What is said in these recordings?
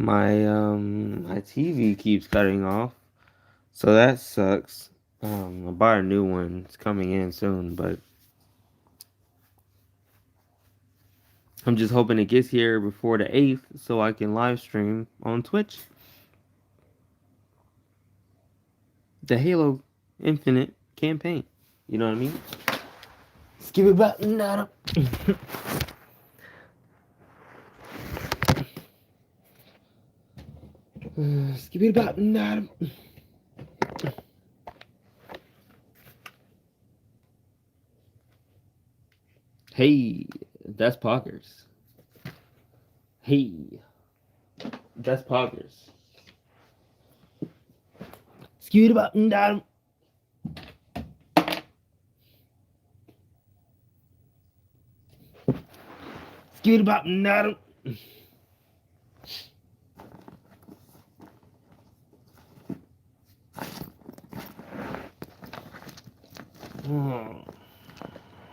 My TV keeps cutting off, so that sucks. I bought a new one. It's coming in soon, but I'm just hoping it gets here before the 8th so I can live stream on Twitch. The Halo Infinite campaign. You know what I mean? Skip it back. Skip it back. Hey, that's Poggers. Hey, that's Poggers. Skip it back. Skip it back.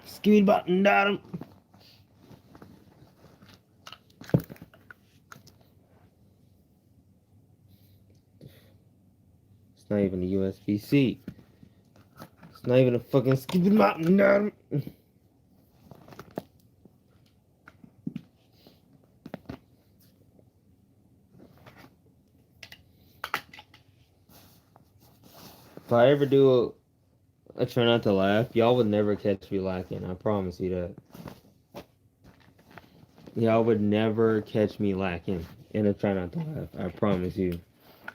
Skip it back. It's not even a USB-C. It's not even a fucking skip it back. If I ever do I try not to laugh, y'all would never catch me lacking. I promise you that. Y'all would never catch me lacking. And I try not to laugh. I promise you.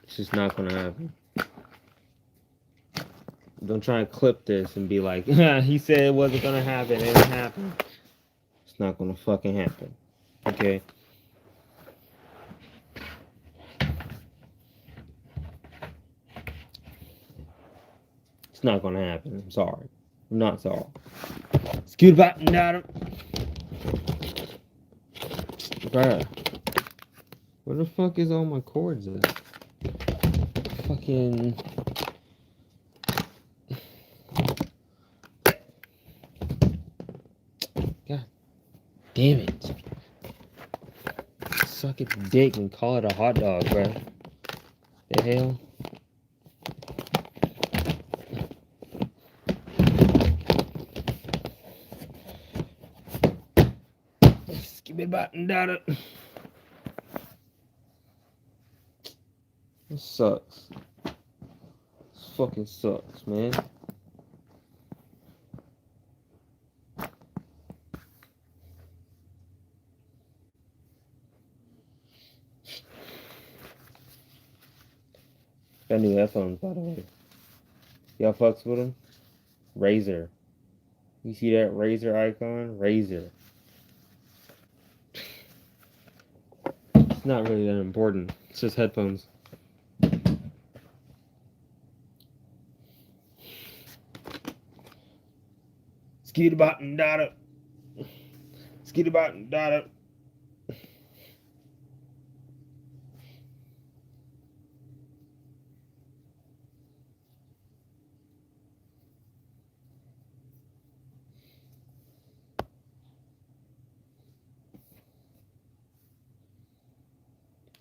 It's just not gonna happen. Don't try and clip this and be like, he said it wasn't gonna happen. It didn't happen. It's not gonna fucking happen. Okay? It's not gonna happen. I'm sorry. I'm not sorry. Scoot back and down. Bruh. Where the fuck is all my cords at? Fucking. God damn it. Suck its dick and call it a hot dog, bruh. The hell? Skip it back and down it. This sucks. This fucking sucks, man. Got new headphones, by the way. Y'all fucks with them? Razer. You see that Razer icon? Razer. It's not really that important. It's just headphones. Skid about and data. Skid about and data.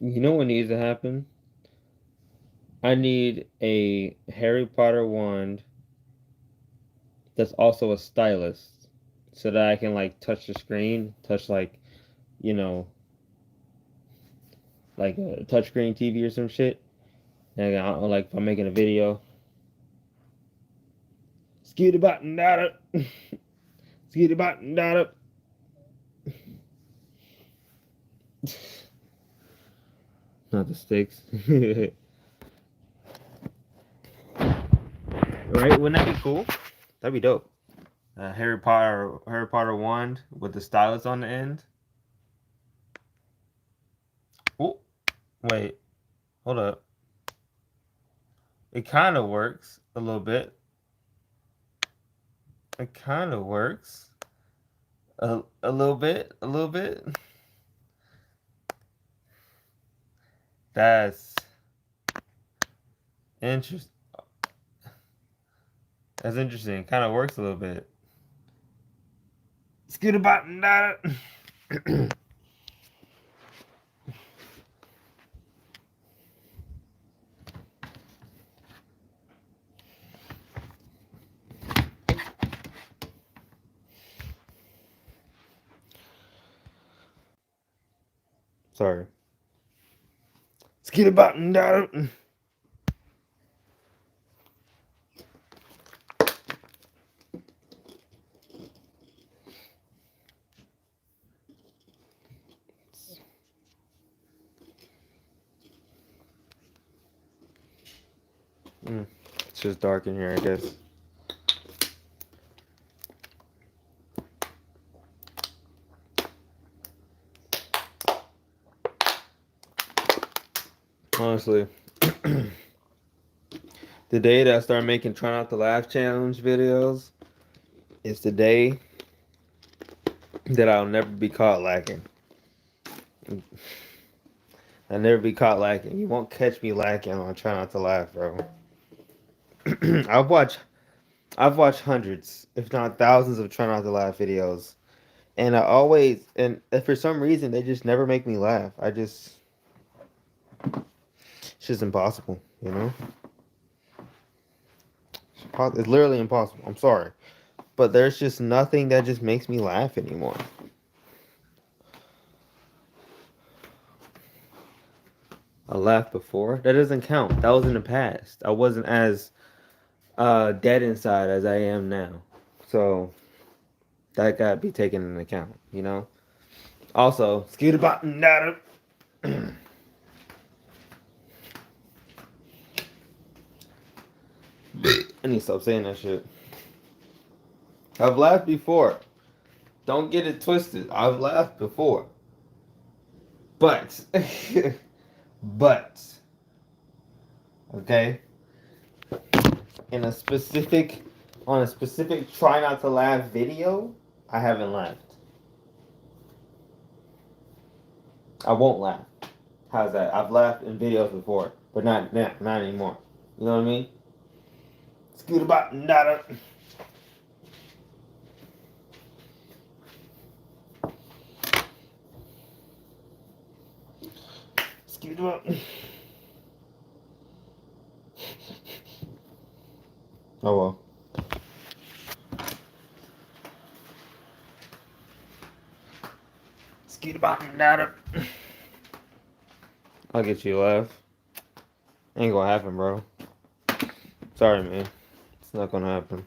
You know what needs to happen? I need a Harry Potter wand that's also a stylus so that I can like touch the screen, touch like, you know, like a touchscreen TV or some shit. And like if I'm making a video. Skid about and data. Skid about and data. Not the sticks. Right? Wouldn't that be cool? That'd be dope. Harry Potter wand with the stylus on the end. Oh, wait. Hold up. It kind of works a little bit. It kind of works. A little bit. A little bit. That's interesting. That's interesting. Kind of works a little bit. Scoot about and Sorry. Skitty button down. It's just dark in here, I guess. Honestly, the day that I started making Try Not to Laugh challenge videos is the day that I'll never be caught lacking. I'll never be caught lacking. You won't catch me lacking on Try Not to Laugh, bro. I've watched hundreds, if not thousands, of Try Not to Laugh videos, and and for some reason they just never make me laugh. It's just impossible, you know. It's literally impossible. I'm sorry, but there's just nothing that just makes me laugh anymore. I laughed before. That doesn't count. That was in the past. I wasn't as dead inside as I am now. So that got to be taken into account, you know? Also, scooter button data. I need to stop saying that shit. I've laughed before. Don't get it twisted. I've laughed before. But, but, okay? On a specific try not to laugh video, I haven't laughed. I won't laugh. How's that? I've laughed in videos before, but not anymore. You know what I mean? Scooter button data. Scooter button. Oh well. Scooter button data. I'll get you a laugh. Ain't gonna happen, bro. Sorry, man. It's not gonna happen.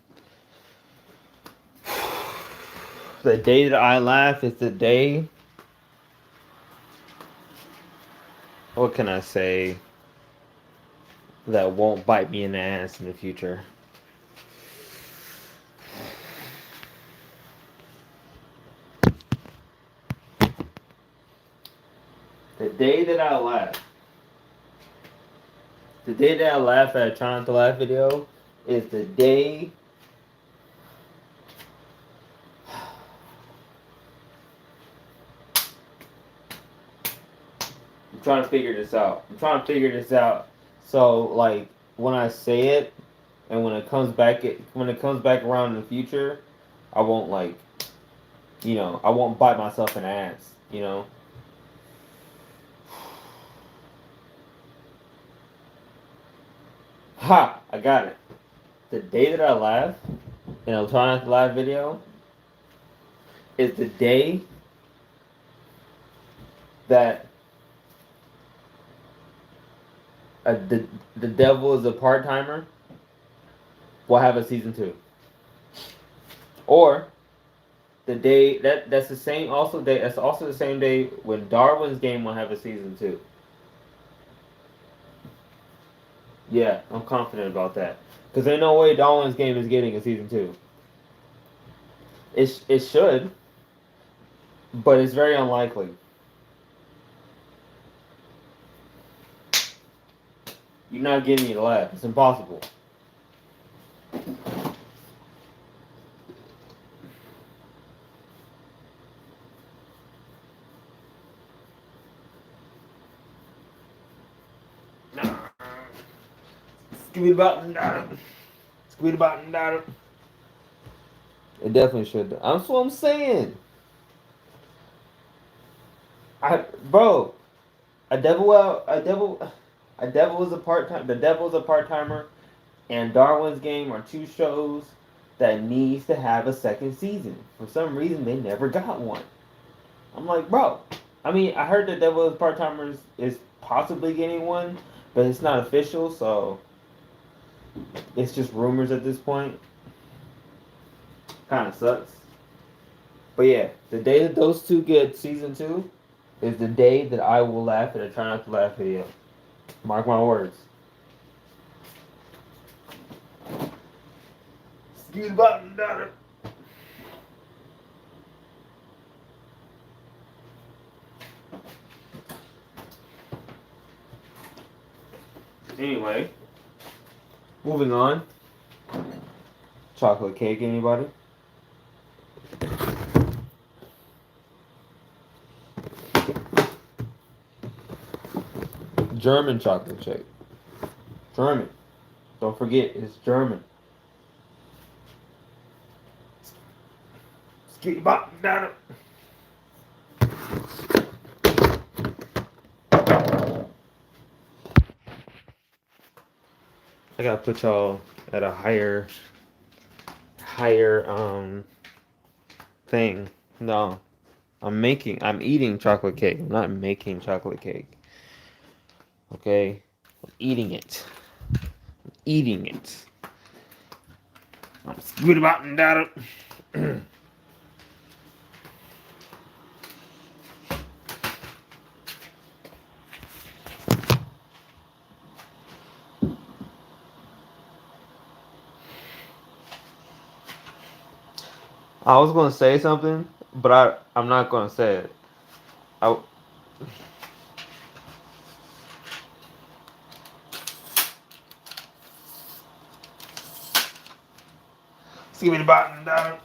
The day that I laugh is the day. What can I say that won't bite me in the ass in the future? The day that I laugh. The day that I laugh at a Try Not to Laugh video is the day. I'm trying to figure this out. So like when I say it, and when it comes back around in the future, I won't I won't bite myself in the ass. You know. Ha! I got it. The day that I laugh in a Try Not to Laugh video is the day that the devil is a part timer will have a season 2, or the day that's the same also day that's also the same day when Darwin's Game will have a season 2. Yeah, I'm confident about that because there's no way Darwin's Game is getting a season 2. It should, but it's very unlikely. You're not getting me to laugh. It's impossible. Squeeze button. Squeeze button. It definitely should. That's what I'm saying. Bro, a devil is a part time. The devil is a part timer, and Darwin's Game are two shows that needs to have a second season. For some reason, they never got one. I'm like, bro, I mean, I heard that Devil's Part Timers is possibly getting one, but it's not official, so it's just rumors at this point. Kind of sucks. But yeah, the day that those two get season 2 is the day that I will laugh at a try not to laugh video. Mark my words. Excuse button daughter. Anyway, moving on. Chocolate cake, anybody? German chocolate cake. German. Don't forget, it's German. Excuse button daughter. I gotta put y'all at a higher thing. No. I'm eating chocolate cake. I'm not making chocolate cake. Okay? I'm eating it. Eating it. I'm screwed about and that. I was gonna say something, but I'm not gonna say it. I Skip it button down.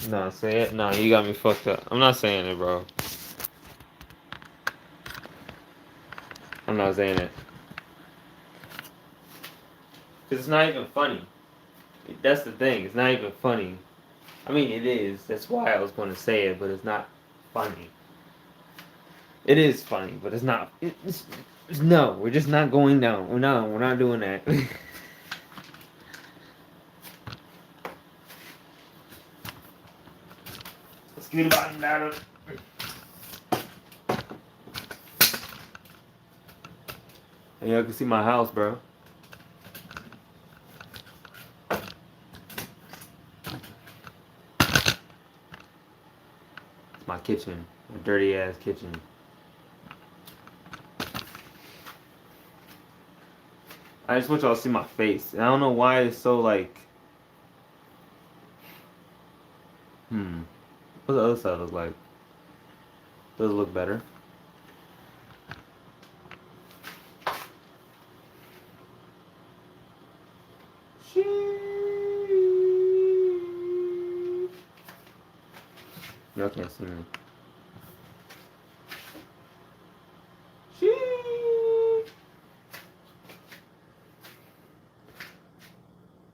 No, say it. No, you got me fucked up. I'm not saying it, bro. I'm not saying it. Cause it's not even funny. That's the thing. It's not even funny. I mean, it is. That's why I was going to say it, but it's not funny. It is funny, but it's not. No, we're just not going down. We're not doing that. Let's get about that. And y'all can see my house, bro. It's my kitchen. My dirty ass kitchen. I just want y'all to see my face. I don't know why it's so like. What does the other side look like? Does it look better? Y'all can't see me.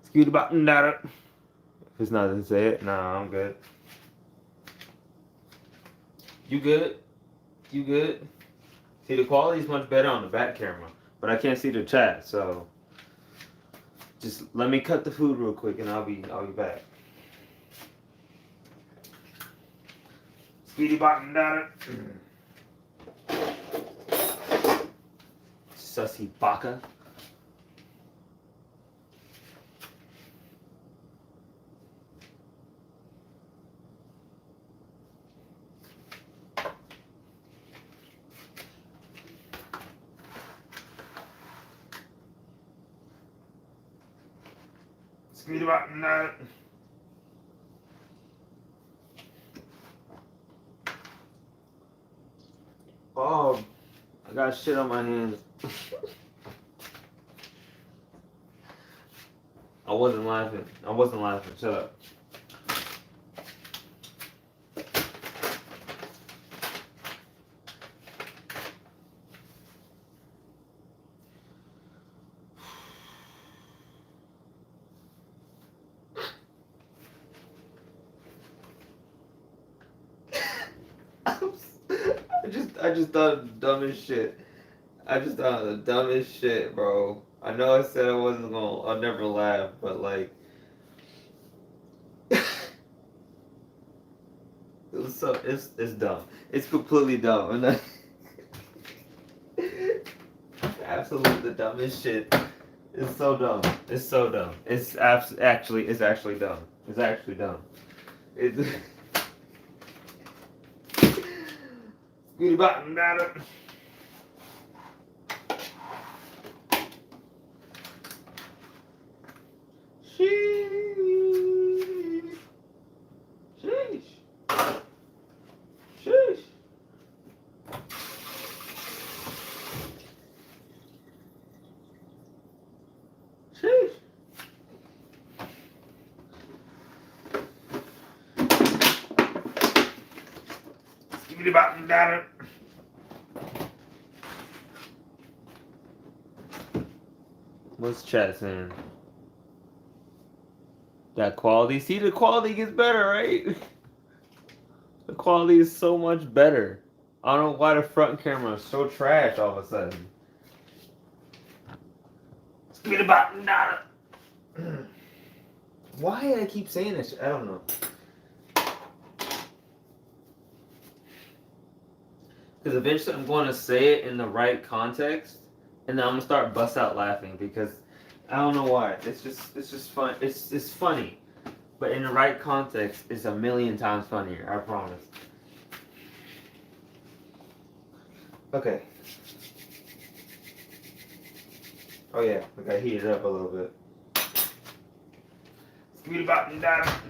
Scoot about that. If it's not to say it, nah, I'm good. You good? You good? See, the quality is much better on the back camera, but I can't see the chat, so just let me cut the food real quick, and I'll be back. Speedy bottom down. Sussy baka. Speedy bottom down. Oh, I got shit on my hands. I wasn't laughing. Shut up. I just thought of the dumbest shit. I just thought of the dumbest shit, bro. I know I said I wasn't gonna. I'll never laugh, but like, it's dumb. It's completely dumb. And absolutely the dumbest shit. It's so dumb. It's so dumb. It's actually dumb. It's actually dumb. It's Beauty button matter. Sheesh. Sheesh. Sheesh. Sheesh. Beauty button matter. What's chat saying? That quality. See, the quality gets better, right? The quality is so much better. I don't know why the front camera is so trash all of a sudden. Speed about nada. Why I keep saying this? I don't know. Because eventually I'm going to say it in the right context, and then I'm gonna start bust out laughing because I don't know why. It's just fun. It's funny, but in the right context, it's a million times funnier. I promise. Okay. Oh yeah, I gotta heat it up a little bit. Speed about that.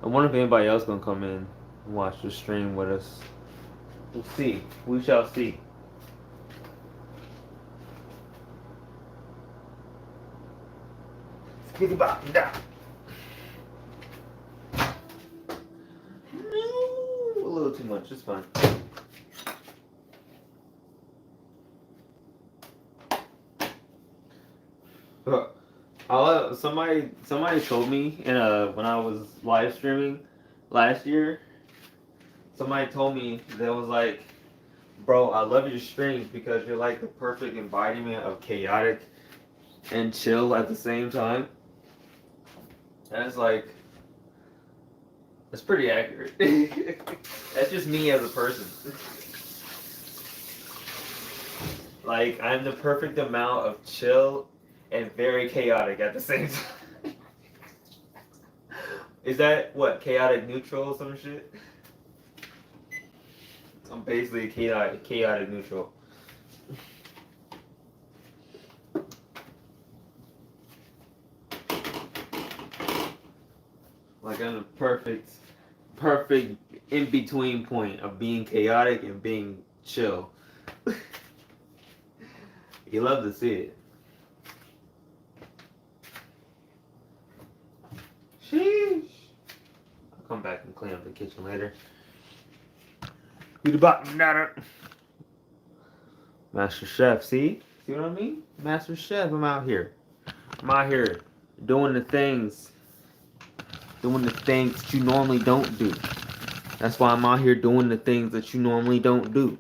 I wonder if anybody else gonna come in and watch the stream with us. We'll see. We shall see. Speed about that. A little too much. It's fine. Somebody told me when I was live streaming last year. Somebody told me that was like, bro, I love your streams because you're like the perfect embodiment of chaotic and chill at the same time. And it's like, that's pretty accurate. That's just me as a person. Like, I'm the perfect amount of chill and very chaotic at the same time. Is that what, chaotic neutral or some shit? I'm basically chaotic neutral. Like, I'm the perfect in-between point of being chaotic and being chill. You love to see it. Sheesh. I'll come back and clean up the kitchen later. Be the bottom natter. Master Chef, see? See what I mean? Master Chef, I'm out here. I'm out here doing the things that you normally don't do. That's why I'm out here doing the things that you normally don't do.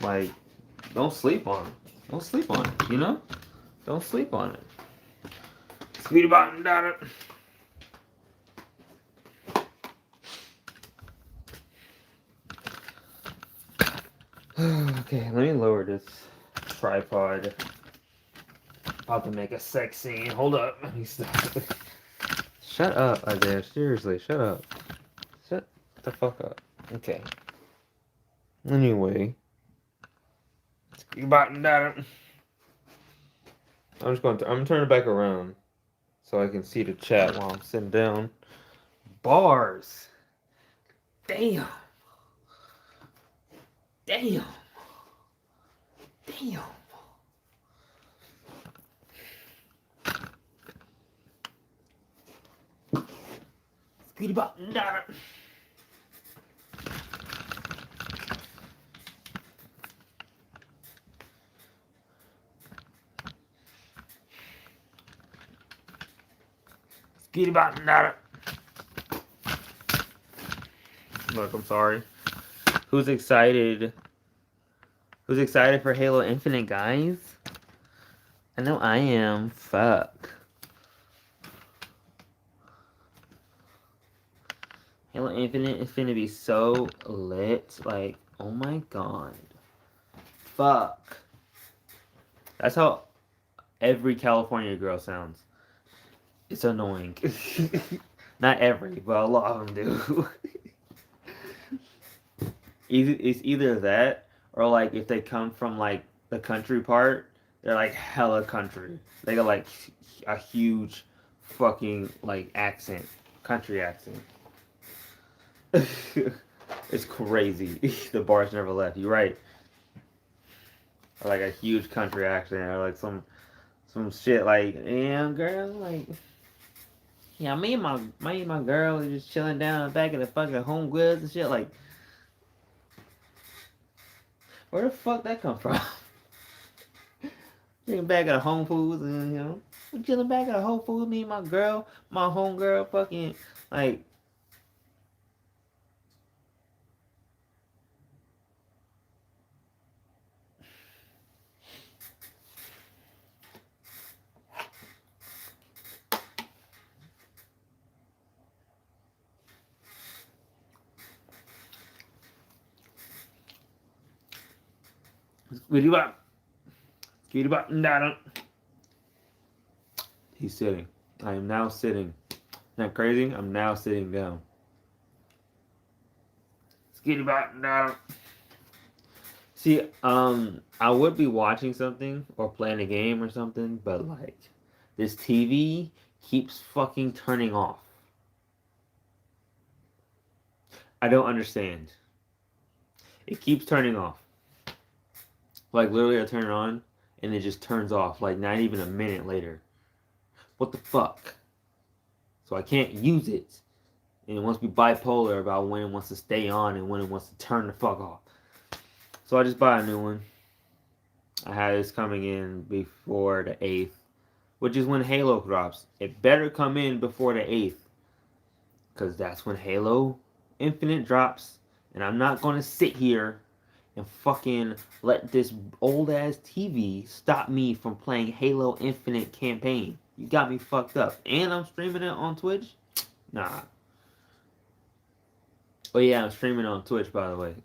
Like, don't sleep on it. Don't sleep on it, you know? Don't sleep on it. Speed about daughter. Okay, let me lower this tripod. About to make a sex scene. Hold up. Let me stop. Shut up, Isaiah. Seriously, shut up. Shut the fuck up. Okay. Anyway. Speed about daughter. I'm gonna turn it back around so I can see the chat while I'm sitting down. Bars. Damn. Damn. Damn. Speedy bop. Speedy bop. Look, I'm sorry. Who's excited? Who's excited for Halo Infinite, guys? I know I am. Fuck. Halo Infinite is gonna be so lit. Like, oh my god. Fuck. That's how every California girl sounds. It's annoying. Not every, but a lot of them do. It's either that or like if they come from like the country part, they're like hella country. They got like a huge fucking like accent, country accent. It's crazy. The bars never left. You're right. Or like a huge country accent or like some shit like, yeah, girl, like, yeah, me and my girl is just chilling down back at the fucking Home Goods and shit. Like, where the fuck that come from? Chilling back at Home Foods and we chilling back at Whole Foods. Me and my girl, my home girl, fucking like. He's sitting. I am now sitting. Isn't that crazy? I'm now sitting down. See, I would be watching something or playing a game or something, but like, this TV keeps fucking turning off. I don't understand. It keeps turning off. Like, literally, I turn it on and it just turns off, like, not even a minute later. What the fuck? So I can't use it. And it wants to be bipolar about when it wants to stay on and when it wants to turn the fuck off. So I just buy a new one. I had this coming in before the 8th, which is when Halo drops. It better come in before the 8th, because that's when Halo Infinite drops. And I'm not going to sit here and fucking let this old ass TV stop me from playing Halo Infinite campaign. You got me fucked up. And I'm streaming it on Twitch? Nah. Oh yeah, I'm streaming on Twitch, by the way.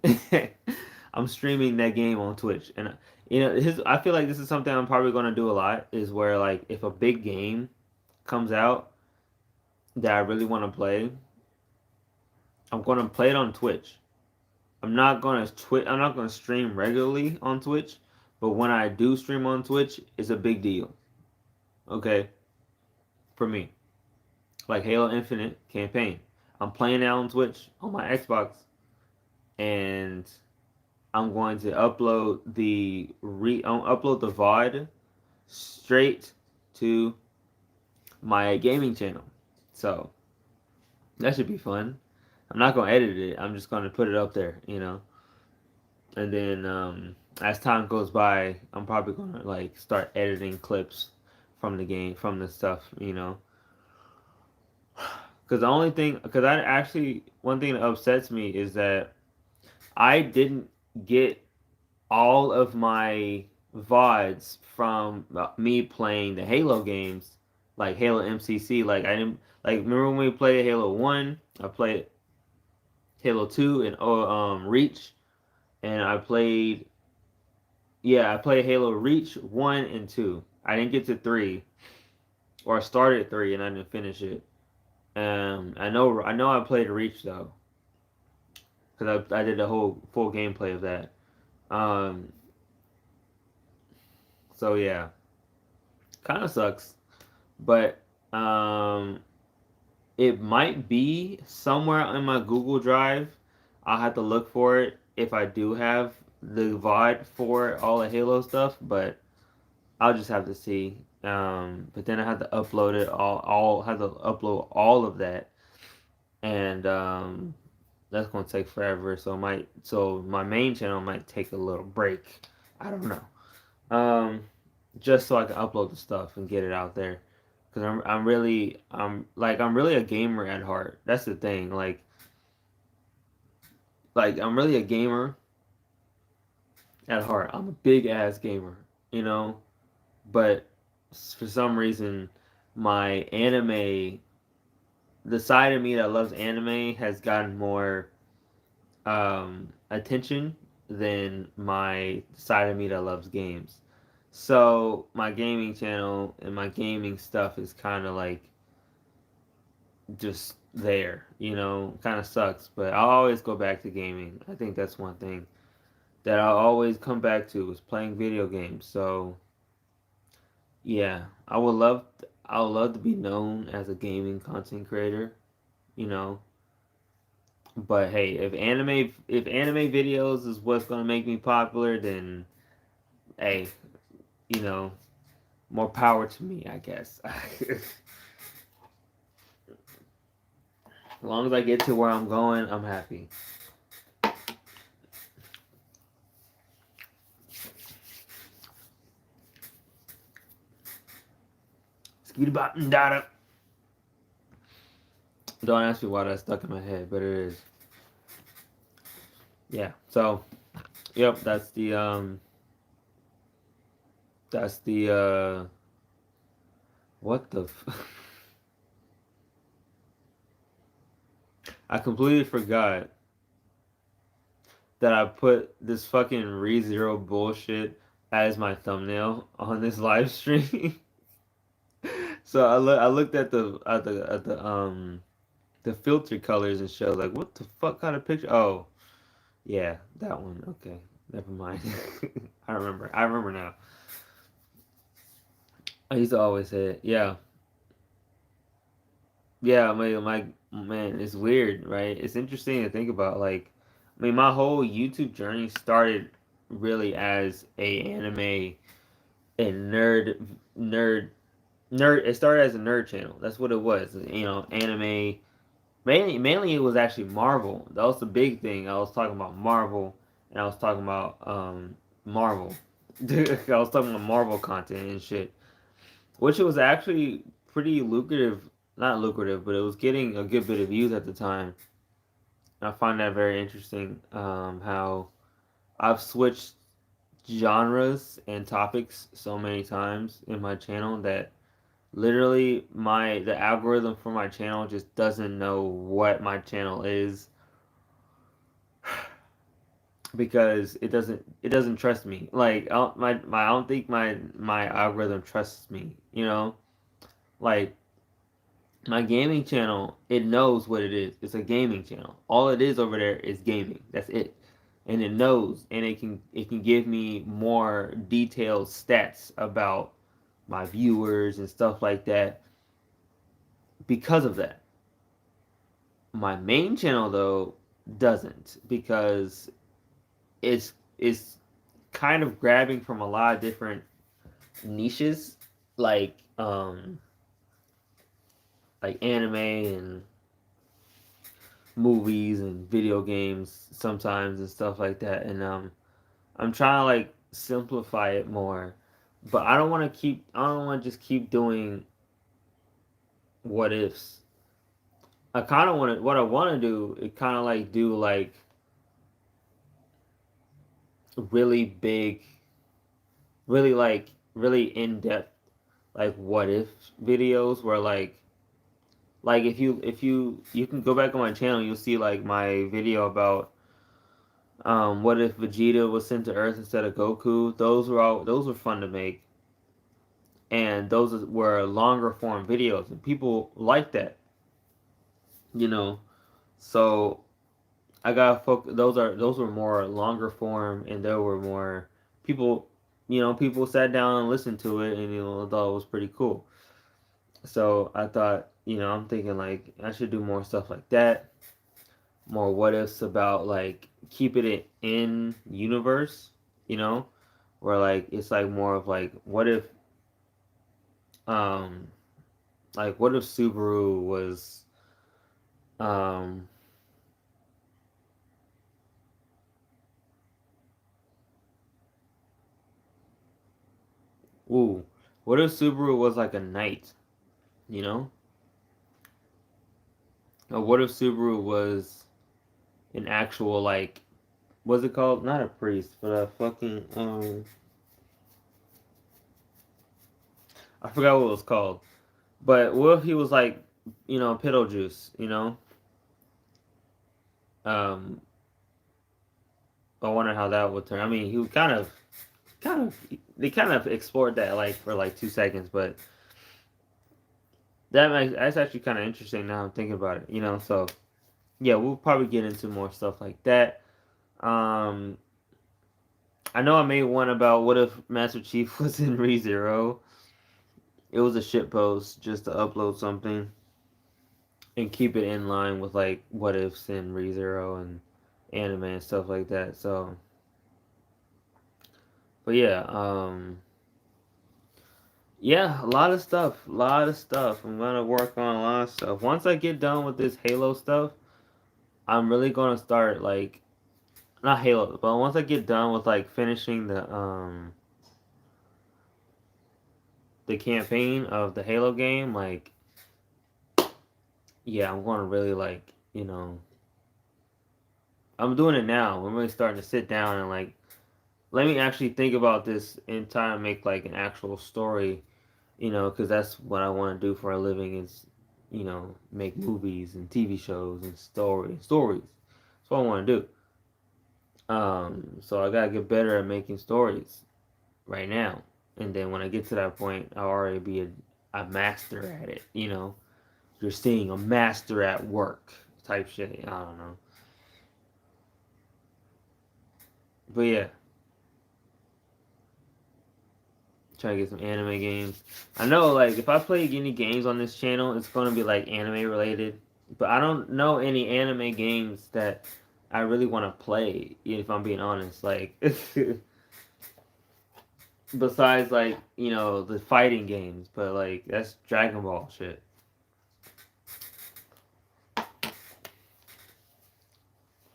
I'm streaming that game on Twitch, and I feel like this is something I'm probably gonna do a lot. Is where like if a big game comes out that I really want to play, I'm gonna play it on Twitch. I'm not gonna stream regularly on Twitch, but when I do stream on Twitch, it's a big deal. Okay, for me, like Halo Infinite campaign, I'm playing it on Twitch on my Xbox, and I'm going to upload the VOD straight to my gaming channel. So that should be fun. I'm not gonna edit it. I'm just gonna put it up there, And then as time goes by, I'm probably gonna like start editing clips from the game, from the stuff, because one thing that upsets me is that I didn't get all of my VODs from me playing the Halo games, like Halo MCC. Like I didn't like remember when we played Halo 1, I played Halo 2 and Reach, and I played Halo Reach 1 and 2. I didn't get to 3, or I started 3 and I didn't finish it. I know I played Reach though, because I did the whole full gameplay of that. Um, so yeah, kind of sucks, but um, it might be somewhere in my Google Drive. I'll have to look for it if I do have the VOD for all the Halo stuff, but I'll just have to see. But then I have to upload it all have to upload all of that, and that's gonna take forever. So my main channel might take a little break. I don't know. Just so I can upload the stuff and get it out there. Cause I'm really a gamer at heart. That's the thing. Like like I'm really a gamer at heart. I'm a big ass gamer, you know, but for some reason my anime, the side of me that loves anime has gotten more attention than my side of me that loves games. So my gaming channel and my gaming stuff is kind of like just there, you know, kind of sucks. But I'll always go back to gaming. I think that's one thing that I'll always come back to is playing video games. So yeah, I would love to be known as a gaming content creator, you know. But hey, if anime videos is what's gonna make me popular, then hey, you know, more power to me, I guess. As long as I get to where I'm going, I'm happy. Don't ask me why that's stuck in my head, but it is. Yeah. So, yep, that's the what the I completely forgot that I put this fucking ReZero bullshit as my thumbnail on this live stream. So I looked at the filter colors and showed like what the fuck kind of picture? Oh, yeah, that one. Okay, never mind. I remember. I remember now. I used to always say it. Yeah, yeah. My man, it's weird, right? It's interesting to think about. Like, I mean, my whole YouTube journey started really as a anime and nerd nerd. It started as a nerd channel. That's what it was. You know, anime. Mainly it was actually Marvel. That was the big thing. I was talking about Marvel, and I was talking about Marvel. I was talking about Marvel content and shit, which was actually pretty lucrative. Not lucrative, but it was getting a good bit of views at the time. I find that very interesting. How I've switched genres and topics so many times in my channel that literally the algorithm for my channel just doesn't know what my channel is because it doesn't trust me. Like I don't think my algorithm trusts me. You know, like my gaming channel, it knows what it is. It's a gaming channel. All it is over there is gaming. That's it. And it knows, and it can give me more detailed stats about my viewers and stuff like that because of that. My main channel though doesn't because it's kind of grabbing from a lot of different niches like anime and movies and video games sometimes and stuff like that and I'm trying to like simplify it more but I don't want to just keep doing what ifs. I kind of want to what I want to do is kind of like do like really big really really in-depth like what if videos where like if you can go back on my channel you'll see like my video about what if Vegeta was sent to Earth instead of Goku. Those were fun to make and were longer form videos and people like that, you know. So I got focus. Those were more longer form, and there were more people. You know, people sat down and listened to it, and you know, thought it was pretty cool. So I thought, you know, I'm thinking like I should do more stuff like that, more what ifs about like keeping it in universe, you know, where like it's like more of um, what if Subaru was um ooh, what if Subaru was like a knight, you know? Or what if Subaru was an actual like, what's it called? Not a priest, but a fucking I forgot what it was called. But what if he was like, Beetlejuice, Um, I wonder how that would turn. I mean, he would they kind of explored that like for like 2 seconds, but that's actually kind of interesting now I'm thinking about it, So yeah, we'll probably get into more stuff like that. Um, I know I made one about what if Master Chief was in ReZero. It was a shit post just to upload something and keep it in line with like what ifs in ReZero and anime and stuff like that. So, but yeah, a lot of stuff, a lot of stuff. I'm gonna work on a lot of stuff. Once I get done with this Halo stuff, I'm really gonna start like not Halo, but once I get done with like finishing the campaign of the Halo game, like yeah, I'm gonna really like I'm doing it now. I'm really starting to sit down and like let me actually think about this in time, make like an actual story, because that's what I want to do for a living is, make movies and TV shows and stories. That's what I want to do. So I gotta get better at making stories right now, and then when I get to that point, I'll already be a master at it. You're seeing a master at work type shit. I don't know, but yeah, trying to get some anime games. I know, like, if I play any games on this channel, it's gonna be like anime related. But I don't know any anime games that I really want to play. If I'm being honest, like, besides like the fighting games, but like that's Dragon Ball shit.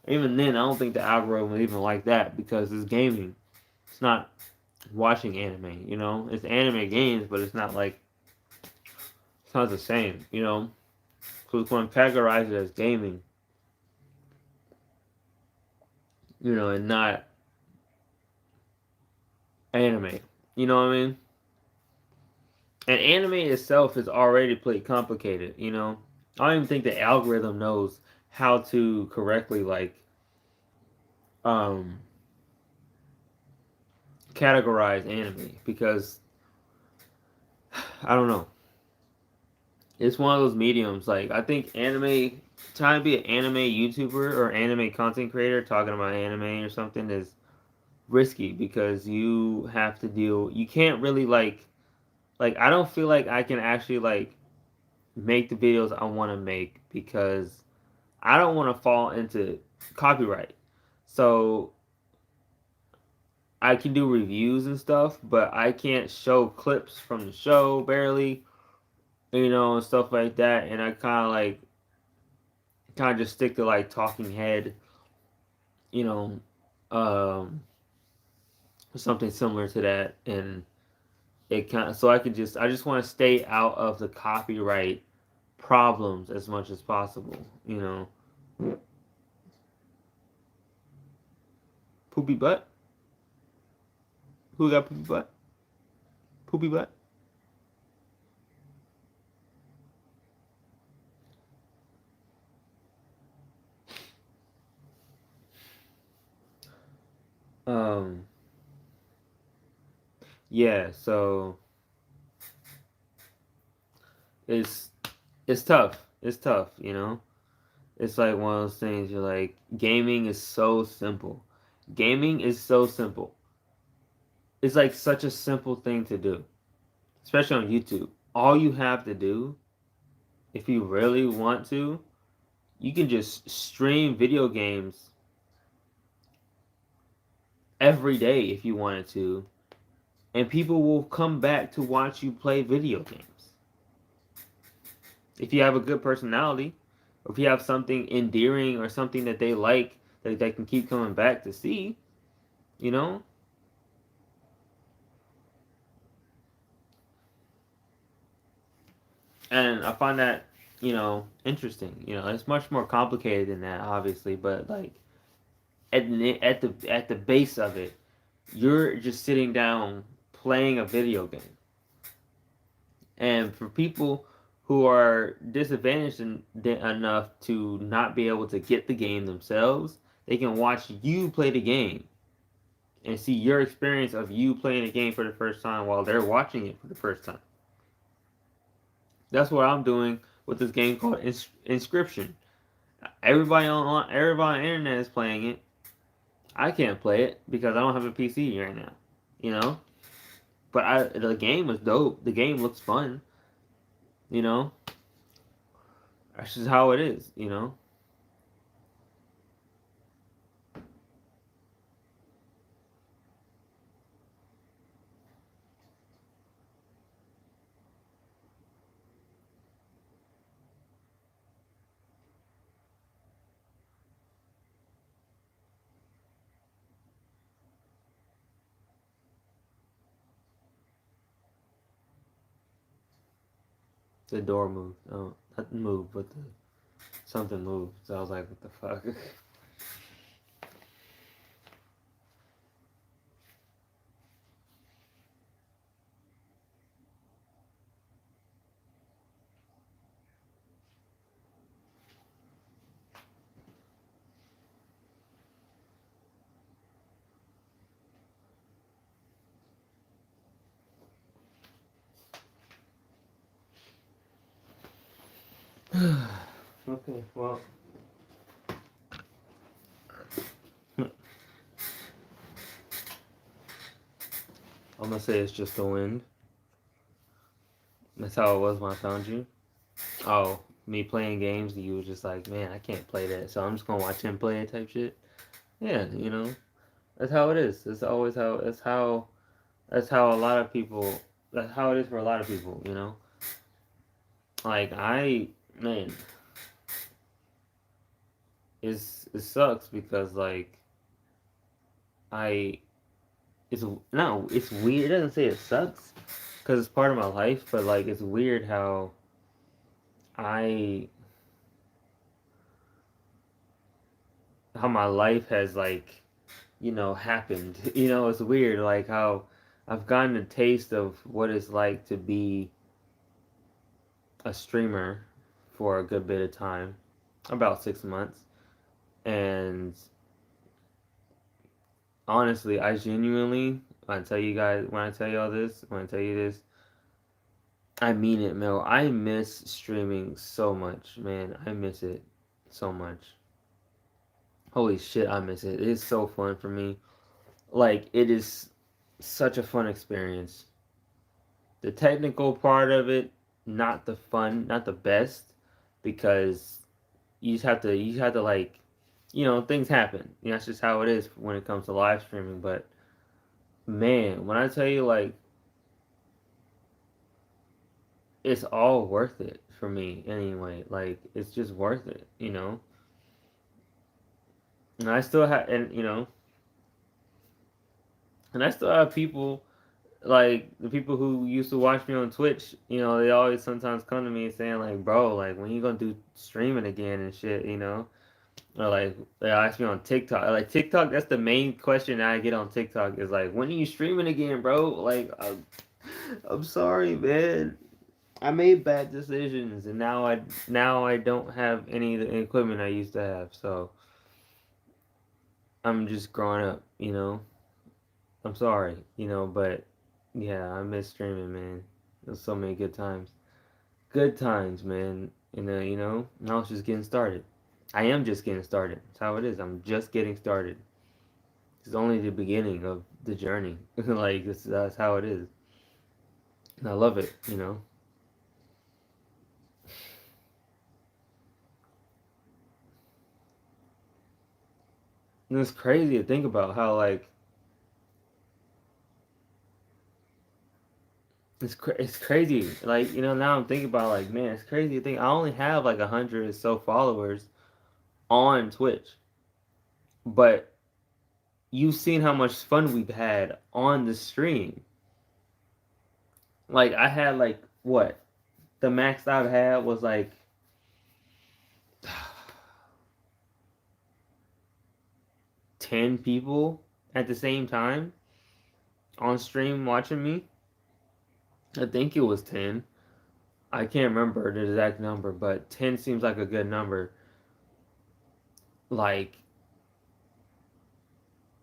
Even then, I don't think the algorithm is even like that because it's gaming. It's not watching anime. It's anime games, but it's not the same. So it's going to categorize it as gaming, and not anime. You know what I mean? And anime itself is already pretty complicated. I don't even think the algorithm knows how to correctly like um categorize anime because I don't know. It's one of those mediums. Like I think anime, trying to be an anime YouTuber or anime content creator talking about anime or something is risky because you have to deal. You can't really like I don't feel like I can actually like make the videos I want to make because I don't want to fall into copyright. So I can do reviews and stuff, but I can't show clips from the show barely, and stuff like that. And I kind of just stick to like talking head, you know, um, something similar to that, and it kind of so I just want to stay out of the copyright problems as much as possible. Poopy butt. Who got poopy butt? Poopy butt. Um. Yeah. So it's it's tough. It's tough. It's like one of those things. You're like, gaming is so simple. Gaming is so simple. It's like such a simple thing to do, especially on YouTube. All you have to do, if you really want to, you can just stream video games every day if you wanted to, and people will come back to watch you play video games. If you have a good personality, or if you have something endearing or something that they like that they can keep coming back to see, you know? And I find that interesting. It's much more complicated than that, obviously, but like at the base of it, you're just sitting down playing a video game. And for people who are disadvantaged enough to not be able to get the game themselves, they can watch you play the game and see your experience of you playing the game for the first time while they're watching it for the first time. That's what I'm doing with this game called Inscription. Everybody on the internet is playing it. I can't play it because I don't have a PC right now. You know, but the game was dope. The game looks fun. You know, that's just how it is. The door moved. Oh, nothing moved, but something moved. So I was like, what the fuck? Okay, well. I'm gonna say it's just the wind. That's how it was when I found you. Oh, me playing games, you was just like, man, I can't play that, so I'm just gonna watch him play it type shit. Yeah, that's how it is. It's always how. That's how a lot of people. That's how it is for a lot of people. Like man, it sucks because like I, it's no, it's weird. It doesn't say it sucks because it's part of my life, but like it's weird I how my life has like happened. It's weird like how I've gotten a taste of what it's like to be a streamer for a good bit of time, about 6 months, and honestly, I genuinely when I tell you all this, when I tell you this, I mean it, Mel. I miss streaming so much, man. I miss it so much. Holy shit, I miss it. It's so fun for me. Like it is such a fun experience. The technical part of it, not the fun, not the best, because you just have to like, things happen. That's just how it is when it comes to live streaming. But man, when I tell you like, it's all worth it for me anyway. Like it's just worth it. And I still have, and I still have people like the people who used to watch me on Twitch, they always sometimes come to me saying like, "Bro, like when you gonna do streaming again and shit." Or like they ask me on TikTok. Like TikTok, that's the main question I get on TikTok is like, "When are you streaming again, bro?" Like, I'm sorry, man. I made bad decisions, and now I don't have any of the equipment I used to have. So I'm just growing up. I'm sorry, but yeah, I miss streaming, man. There's so many good times. Good times, man. Now it's just getting started. I am just getting started. That's how it is. I'm just getting started. It's only the beginning of the journey. Like that's how it is. And I love it. And it's crazy to think about how like it's crazy. Like now I'm thinking about like man, it's crazy to think I only have like 100 or so followers on Twitch, but you've seen how much fun we've had on the stream. Like I had like what the max I've had was like 10 people at the same time on stream watching me. I think it was 10. I can't remember the exact number, but 10 seems like a good number. Like,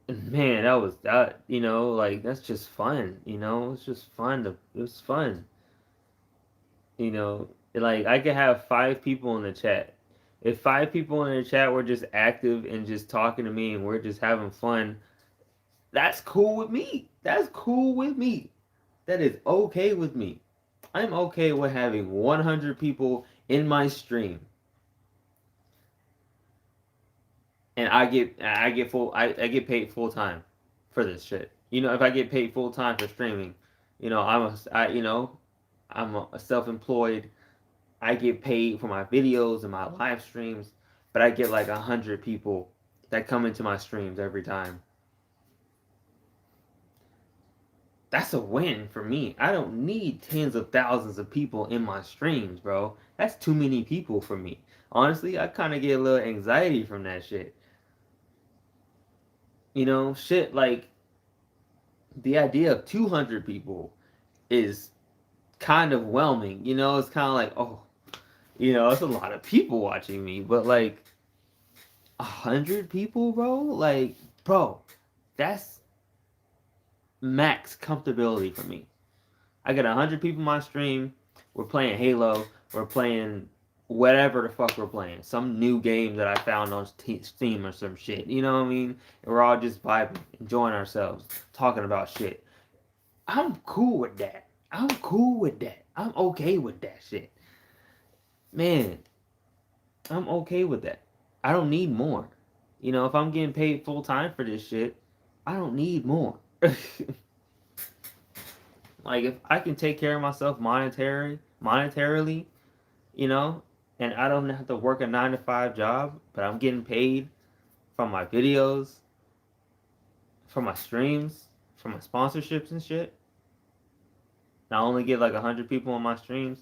man, that was that, like that's just fun, it's just fun it was fun, like I could have 5 people in the chat. If 5 people in the chat were just active and just talking to me and we're just having fun, that's cool with me. That's cool with me. That is okay with me. I'm okay with having 100 people in my stream, and I get paid full time for this shit. If I get paid full time for streaming, I'm a self-employed. I get paid for my videos and my live streams, but I get like 100 people that come into my streams every time. That's a win for me. I don't need tens of thousands of people in my streams, bro. That's too many people for me. Honestly, I kind of get a little anxiety from that shit. Shit like the idea of 200 people is kind of whelming. It's kind of like, oh, it's a lot of people watching me, but like 100 people, bro, like, bro, that's max comfortability for me. I got 100 people in my stream. We're playing Halo. We're playing whatever the fuck we're playing. Some new game that I found on Steam or some shit. You know what I mean? And we're all just vibing, enjoying ourselves, talking about shit. I'm cool with that. I'm cool with that. I'm okay with that shit. Man, I'm okay with that. I don't need more. If I'm getting paid full time for this shit, I don't need more. Like if I can take care of myself monetarily, and I don't have to work a 9 to 5 job, but I'm getting paid from my videos, from my streams, from my sponsorships and shit. And I only get like 100 people on my streams.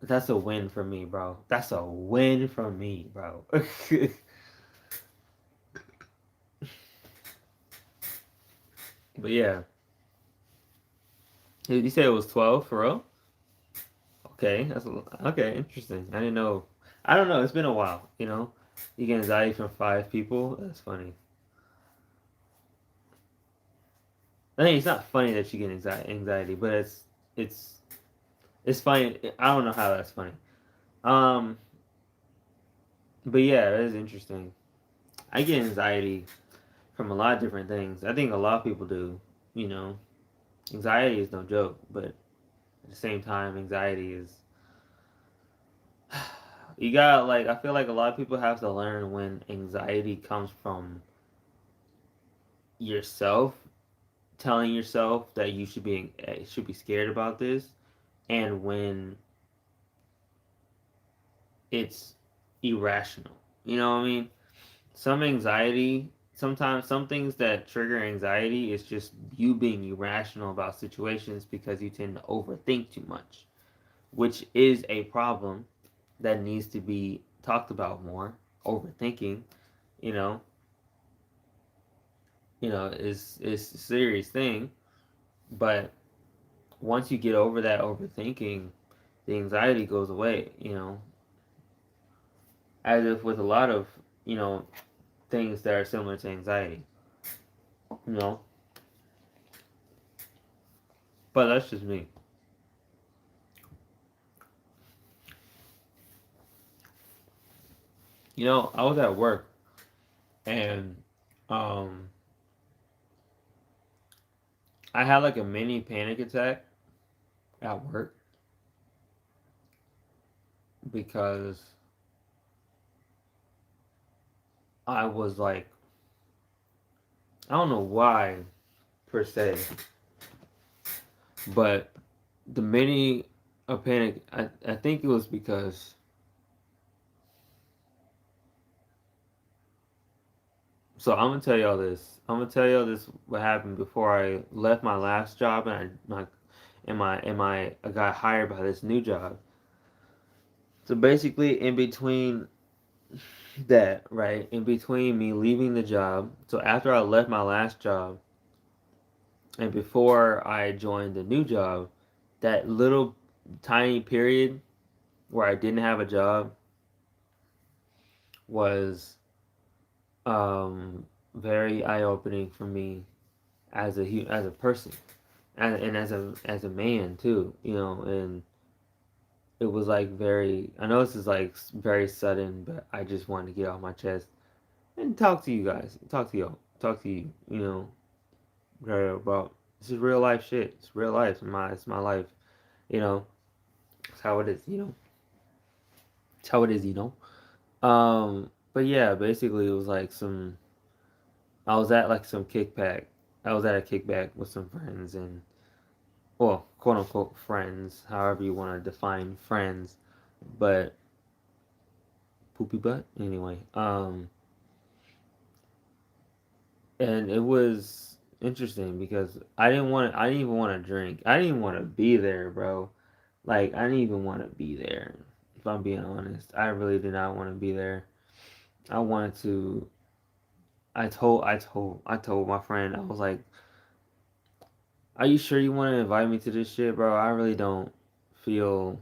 That's a win for me, bro. That's a win for me, bro. But yeah. You said it was 12 for real? Okay, okay, interesting. I didn't know. I don't know. It's been a while, You get anxiety from 5 people. That's funny. I think it's not funny that you get anxiety, but it's funny. I don't know how that's funny. Um, but yeah, it is interesting. I get anxiety from a lot of different things. I think a lot of people do. Anxiety is no joke, but at the same time, anxiety is. You got like I feel like a lot of people have to learn when anxiety comes from yourself, telling yourself that you should be scared about this, and when it's irrational. You know what I mean? Sometimes some things that trigger anxiety is just you being irrational about situations because you tend to overthink too much, which is a problem that needs to be talked about more. Overthinking, you know, is a serious thing, but once you get over that overthinking, the anxiety goes away, as if with a lot of, things that are similar to anxiety, you know. But that's just me. I was at work and I had like a mini panic attack at work because I was like, I don't know why per se, but the mini a panic, I think it was because so I'm gonna tell y'all this. I'm gonna tell y'all this what happened before I left my last job I got hired by this new job. So basically in between that, right, in between me leaving the job, so after I left my last job and before I joined the new job, that little tiny period where I didn't have a job was very eye opening for me as a person and as a man too, you know, and it was like very. I know this is like very sudden, but I just wanted to get off my chest and talk to you guys, talk to you, you know, about this is real life shit. It's real life. It's my life. You know, it's how it is. You know, it's how it is. You know. But yeah, basically it was like some. I was at like some kickback. I was at a kickback with some friends and well, quote unquote friends, however you want to define friends, but poopy butt anyway. And it was interesting because I didn't even want to drink. I didn't even want to be there, bro. Like I didn't even want to be there. If I'm being honest, I really did not want to be there. I wanted to. I told my friend. I was like, "Are you sure you want to invite me to this shit, bro? I really don't feel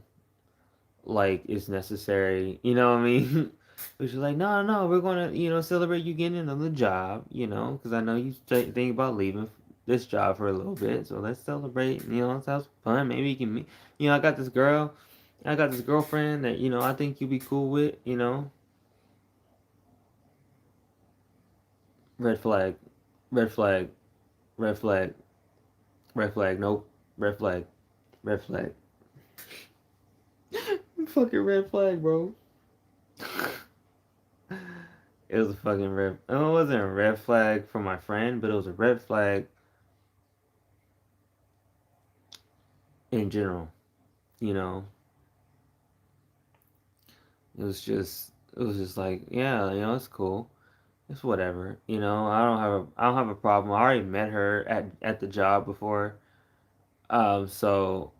like it's necessary." You know what I mean? But she's like, "No, no, we're gonna, you know, celebrate you getting another job, you know, because I know you think about leaving this job for a little bit, so let's celebrate. You know, it sounds fun. Maybe you can meet. You know, I got this girlfriend that you know I think you'd be cool with. You know, red flag, red flag, red flag, red flag. Nope, red flag, red flag. Fucking red flag, bro. It was a fucking red. It wasn't a red flag for my friend, but it was a red flag in general. You know, it was just like, yeah, you know, it's cool. It's whatever. You know, I don't have a problem. I already met her at the job before. So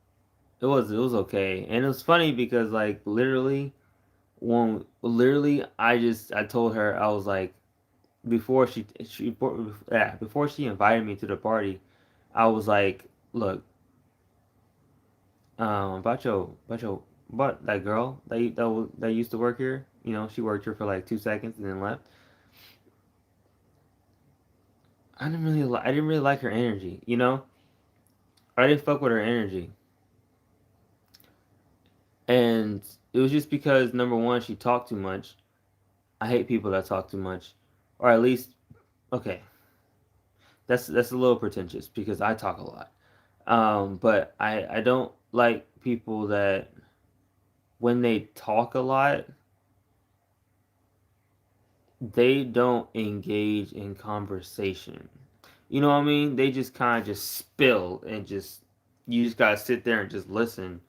it was okay. And it was funny because like literally I told her I was like before she invited me to the party, I was like, look, about that girl that used to work here. You know, she worked here for like 2 seconds and then left. I didn't really like her energy. You know, I didn't fuck with her energy, and it was just because number one, she talked too much. I hate people that talk too much, or at least okay, that's a little pretentious because I talk a lot. But I don't like people that when they talk a lot, they don't engage in conversation. You know what I mean? They just kind of just spill and just you just gotta sit there and just listen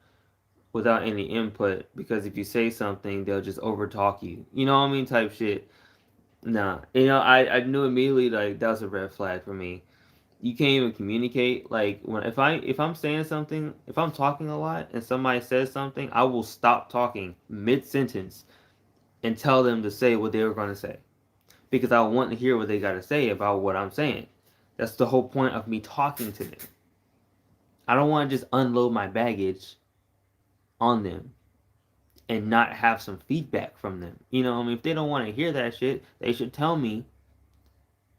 without any input because if you say something, they'll just overtalk you. You know what I mean? Type shit. Nah, you know I knew immediately like that was a red flag for me. You can't even communicate. Like when if I'm saying something, if I'm talking a lot and somebody says something, I will stop talking mid sentence and tell them to say what they were going to say because I want to hear what they got to say about what I'm saying. That's the whole point of me talking to them. I don't want to just unload my baggage on them and not have some feedback from them. You know, I mean, if they don't want to hear that shit, they should tell me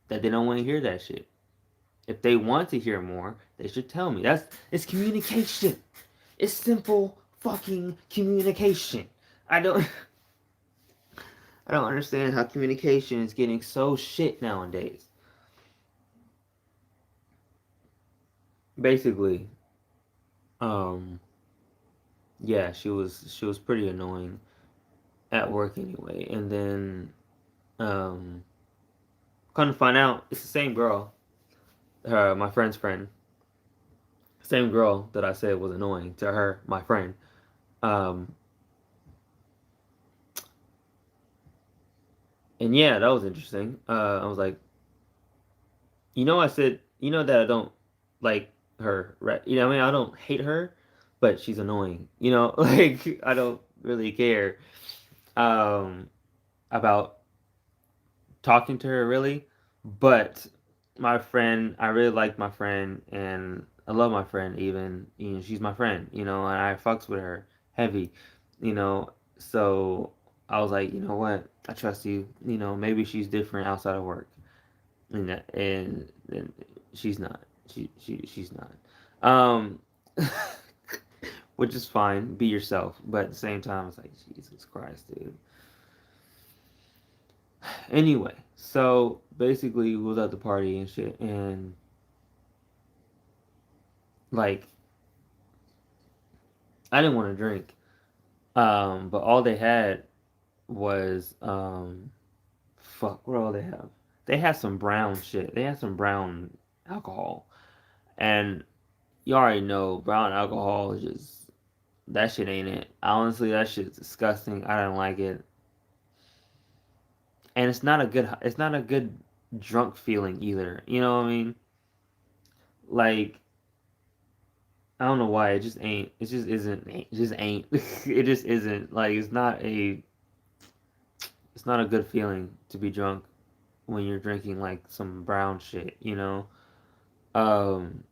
that they don't want to hear that shit. If they want to hear more, they should tell me. It's communication. It's simple fucking communication. I don't I don't understand how communication is getting so shit nowadays. Basically, um yeah, she was pretty annoying at work anyway. And then come to find out it's the same girl, my friend's friend. Same girl that I said was annoying to her, my friend. Um and yeah, that was interesting. I was like, you know, I said, you know that I don't like her, right? You know, I mean, I don't hate her, but she's annoying. You know, like I don't really care. Um, about talking to her really, but my friend, I really like my friend, and I love my friend. Even she's my friend, and I fucks with her heavy, you know. So I was like, you know what, I trust you. Maybe she's different outside of work, and she's not. She's not. Um, which is fine. Be yourself, but at the same time, it's like Jesus Christ, dude. Anyway, so basically, we was at the party and shit, and like I didn't want to drink, but all they had was fuck. What all they have? They had some brown shit. They had some brown alcohol, and you already know brown alcohol is just that shit ain't it. Honestly, that shit's disgusting. I don't like it, and it's not a good. It's not a good drunk feeling either. You know what I mean? Like I don't know why it just ain't. It just isn't. It just ain't. It just isn't. Like it's not a. It's not a good feeling to be drunk when you're drinking like some brown shit. Um,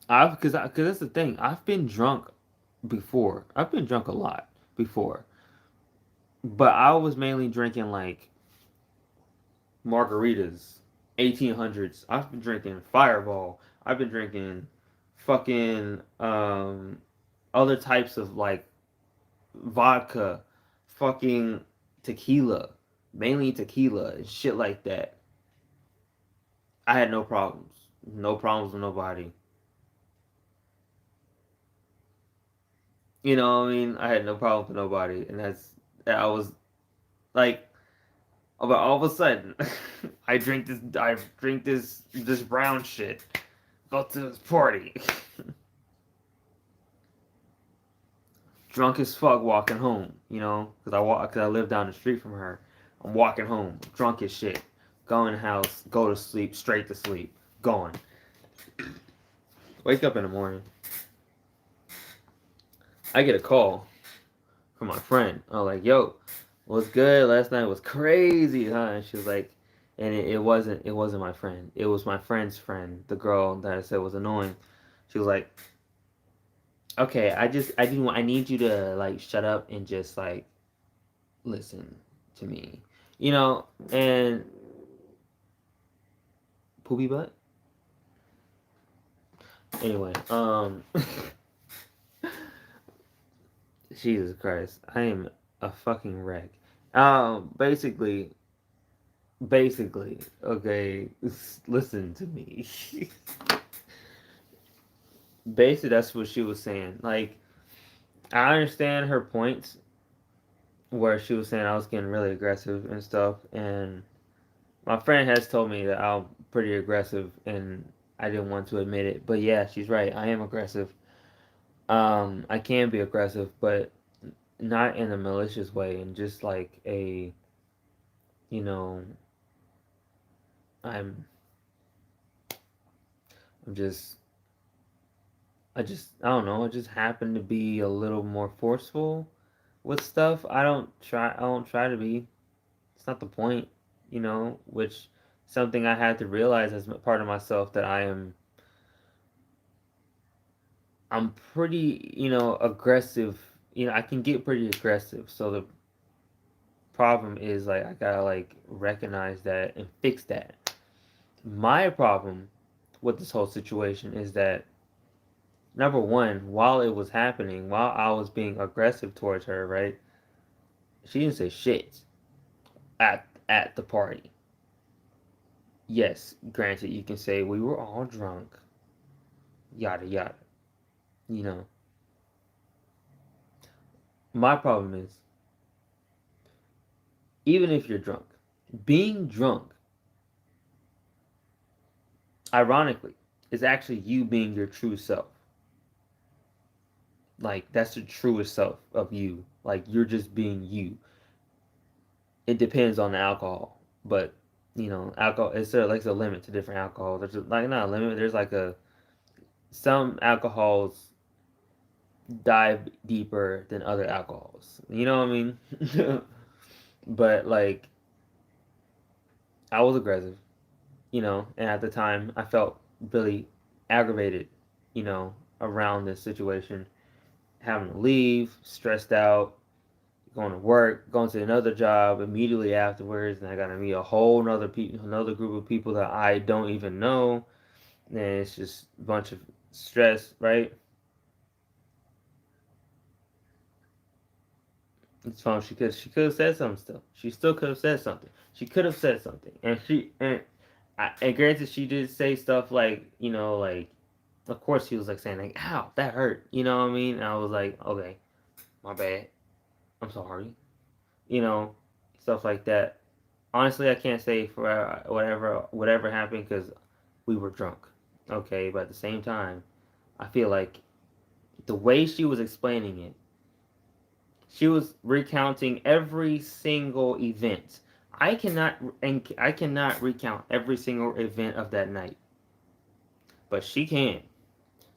because that's the thing. I've been drunk before. I've been drunk a lot before, but I was mainly drinking like margaritas, 1800s. I've been drinking Fireball. I've been drinking fucking other types of like vodka, fucking tequila, mainly tequila and shit like that. I had no problems. No problems with nobody. You know what I mean? I had no problems with nobody. And I was like, but all of a sudden, I drink this brown shit. Go to this party. Drunk as fuck walking home, because I live down the street from her. I'm walking home, drunk as shit. Go in the house, go to sleep, straight to sleep, gone. Wake up in the morning. I get a call from my friend. I'm like, yo, what's good? Last night was crazy, huh? And she was like, and it wasn't my friend. It was my friend's friend, the girl that I said was annoying. She was like, okay, I need you to like shut up and just like listen to me, and poopy butt. Anyway, Jesus Christ, I am a fucking wreck. Basically, okay, listen to me. Basically, that's what she was saying. Like, I understand her points where she was saying I was getting really aggressive and stuff, and my friend has told me that I'm pretty aggressive, and I didn't want to admit it. But yeah, she's right. I am aggressive. I can be aggressive, but not in a malicious way, and just like you know, I'm, I'm just, I don't know. I just happen to be a little more forceful with stuff. I don't try to be. It's not the point, which something I had to realize as part of myself that I'm pretty, aggressive. I can get pretty aggressive. So the problem is like I gotta like recognize that and fix that. My problem with this whole situation is that number one, while it was happening, while I was being aggressive towards her, right? She didn't say shit at the party. Yes, granted, you can say we were all drunk, yada yada. You know, my problem is even if you're drunk, being drunk, ironically, is actually you being your true self. Like that's the truest self of you. Like you're just being you. It depends on the alcohol, but alcohol is there like a limit to different alcohol. There's like not a limit. There's like a some alcohols. dive deeper than other alcohols. You know what I mean? But like, I was aggressive, and at the time I felt really aggravated, around this situation, having to leave, stressed out, going to work, going to another job immediately afterwards, and I got to meet a whole another group of people that I don't even know, and it's just a bunch of stress, right? It's fine. She could have said something still. She still could have said something. She could have said something, and granted, she did say stuff like, like, of course she was like saying like, "Ow, that hurt," you know what I mean? And I was like, "Okay, my bad. I'm sorry," you know, stuff like that. Honestly, I can't say for whatever happened because we were drunk. Okay, but at the same time, I feel like the way she was explaining it, she was recounting every single event. I cannot recount every single event of that night, but she can.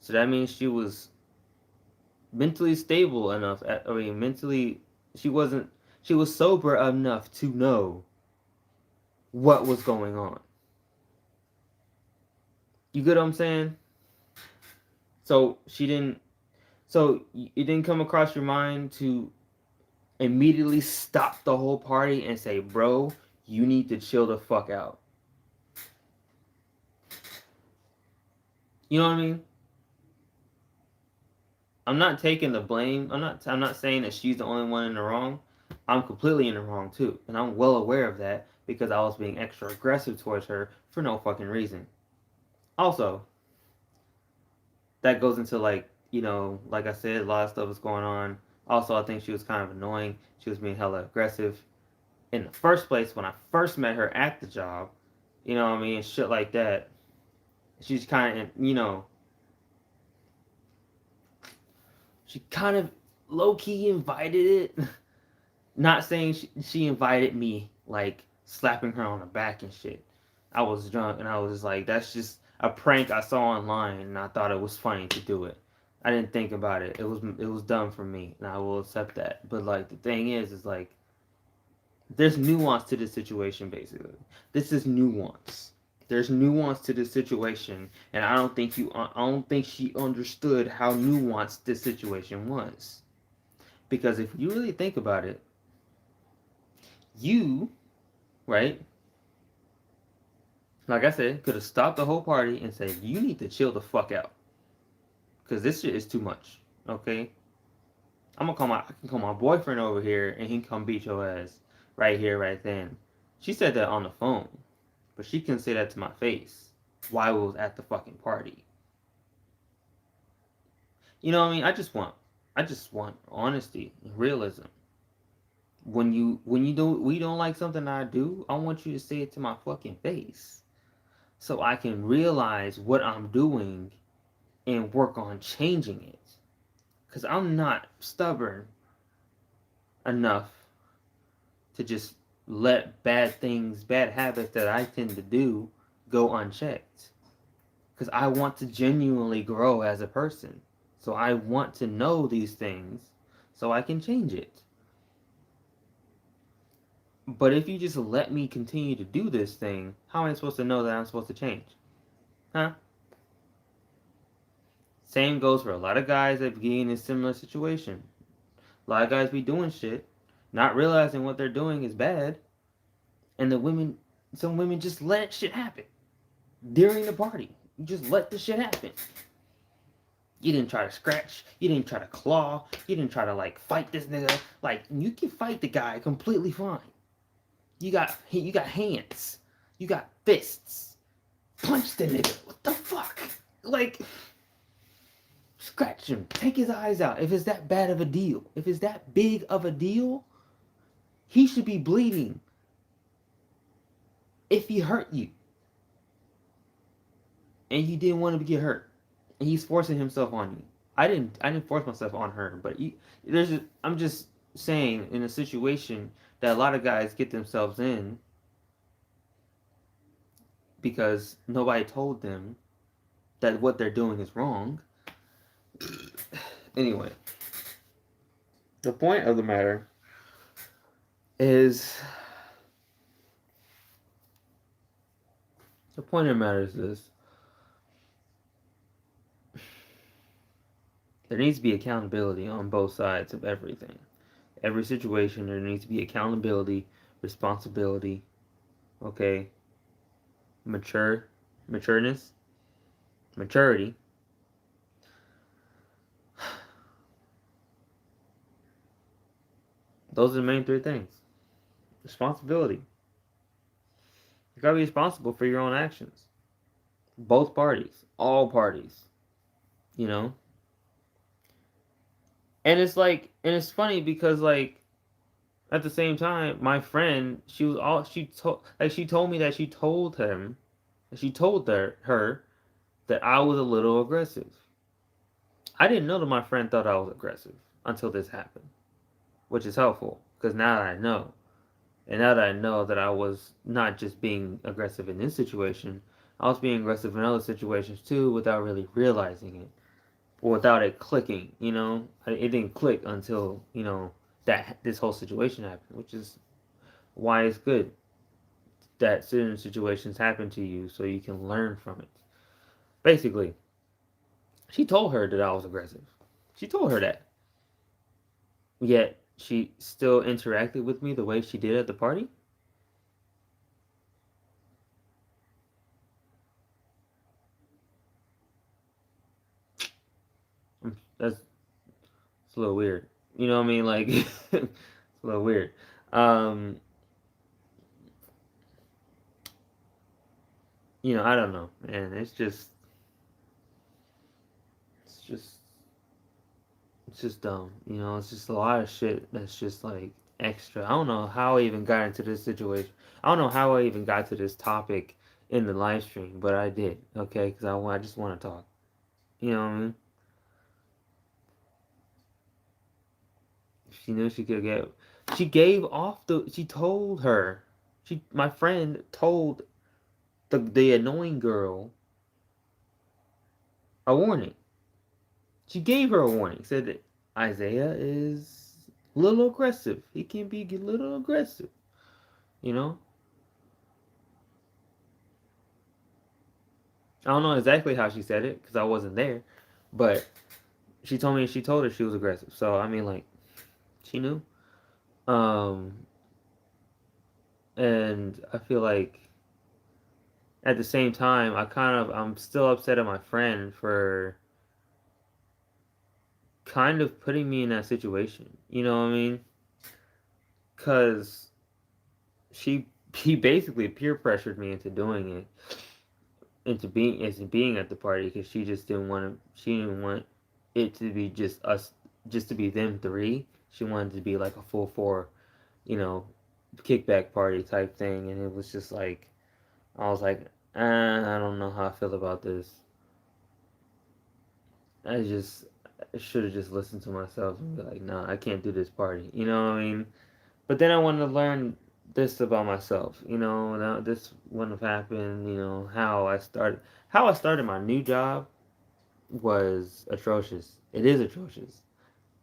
So that means she was mentally stable enough. I mean, mentally, she wasn't. She was sober enough to know what was going on. You get what I'm saying? So she didn't. So it didn't come across your mind to immediately stop the whole party and say, "Bro, you need to chill the fuck out." You know what I mean? I'm not taking the blame. I'm not saying that she's the only one in the wrong. I'm completely in the wrong too, and I'm well aware of that because I was being extra aggressive towards her for no fucking reason. Also, that goes into like, like I said, a lot of stuff was going on. Also, I think she was kind of annoying. She was being hella aggressive in the first place when I first met her at the job. You know what I mean? Shit like that. She's kind of, she kind of low key invited it. Not saying she invited me, like slapping her on the back and shit. I was drunk and I was just like, that's just a prank I saw online and I thought it was funny to do it. I didn't think about it. It was dumb for me and I will accept that. But like the thing is like there's nuance to this situation basically. This is nuance. There's nuance to this situation and I don't think she understood how nuanced this situation was. Because if you really think about it, you, right? Like I said, could have stopped the whole party and said, "You need to chill the fuck out, cause this shit is too much." Okay, I can call my boyfriend over here, and he can come beat your ass right here, right then. She said that on the phone, but she couldn't say that to my face while we was at the fucking party. You know what I mean? I just want honesty and realism. When you don't like something I do, I want you to say it to my fucking face, so I can realize what I'm doing and work on changing it. Because I'm not stubborn enough to just let bad habits that I tend to do go unchecked. Because I want to genuinely grow as a person. So I want to know these things so I can change it. But if you just let me continue to do this thing, how am I supposed to know that I'm supposed to change? Huh? Same goes for a lot of guys that be in a similar situation. A lot of guys be doing shit, not realizing what they're doing is bad, and some women just let shit happen during the party. You just let the shit happen. You didn't try to scratch. You didn't try to claw. You didn't try to like fight this nigga. Like you can fight the guy completely fine. You got hands. You got fists. Punch the nigga. What the fuck? Like scratch him. Take his eyes out. If it's that bad of a deal. If it's that big of a deal, he should be bleeding if he hurt you and you didn't want to get hurt. And he's forcing himself on you. I didn't force myself on her, but I'm just saying in a situation that a lot of guys get themselves in because nobody told them that what they're doing is wrong. Anyway, the point of the matter is this. There needs to be accountability on both sides of everything. Every situation, there needs to be accountability, responsibility, okay? Matureness, maturity. Those are the main three things. Responsibility. You gotta be responsible for your own actions. Both parties, all parties, you know? And it's like, and it's funny because, like, at the same time, my friend, she told me that she told her that I was a little aggressive. I didn't know that my friend thought I was aggressive until this happened, which is helpful because now that I know, and now that I know that I was not just being aggressive in this situation, I was being aggressive in other situations too without really realizing it or without it clicking. It didn't click until that this whole situation happened, which is why it's good that certain situations happen to you so you can learn from it. Basically, she told her that I was aggressive. She told her that. Yet she still interacted with me the way she did at the party. That's it's a little weird. You know what I mean? Like it's a little weird. Um, I don't know, man. It's just it's just dumb. It's just a lot of shit that's just like extra. I don't know how I even got into this situation. I don't know how I even got to this topic in the live stream, but I did. Okay, because I just want to talk. You know what I mean? She knew she could get. She gave off the. She told her. My friend told the annoying girl a warning. She gave her a warning. Said that Isaiah is a little aggressive. He can be a little aggressive. You know. I don't know exactly how she said it because I wasn't there, but she told her she was aggressive. So I mean, like, she knew. Um, and I feel like at the same time, I'm still upset at my friend for kind of putting me in that situation. You know what I mean? Because she he basically peer pressured me into doing it, into being at the party because she didn't want it to be just us, just to be them three. She wanted to be like a full four, you know, kickback party type thing, and it was just like I was like, I don't know how I feel about this. I just should have just listened to myself and be like, nah, I can't do this party. You know what I mean? But then I wanted to learn this about myself. Now this wouldn't have happened. How I started my new job was atrocious. It is atrocious.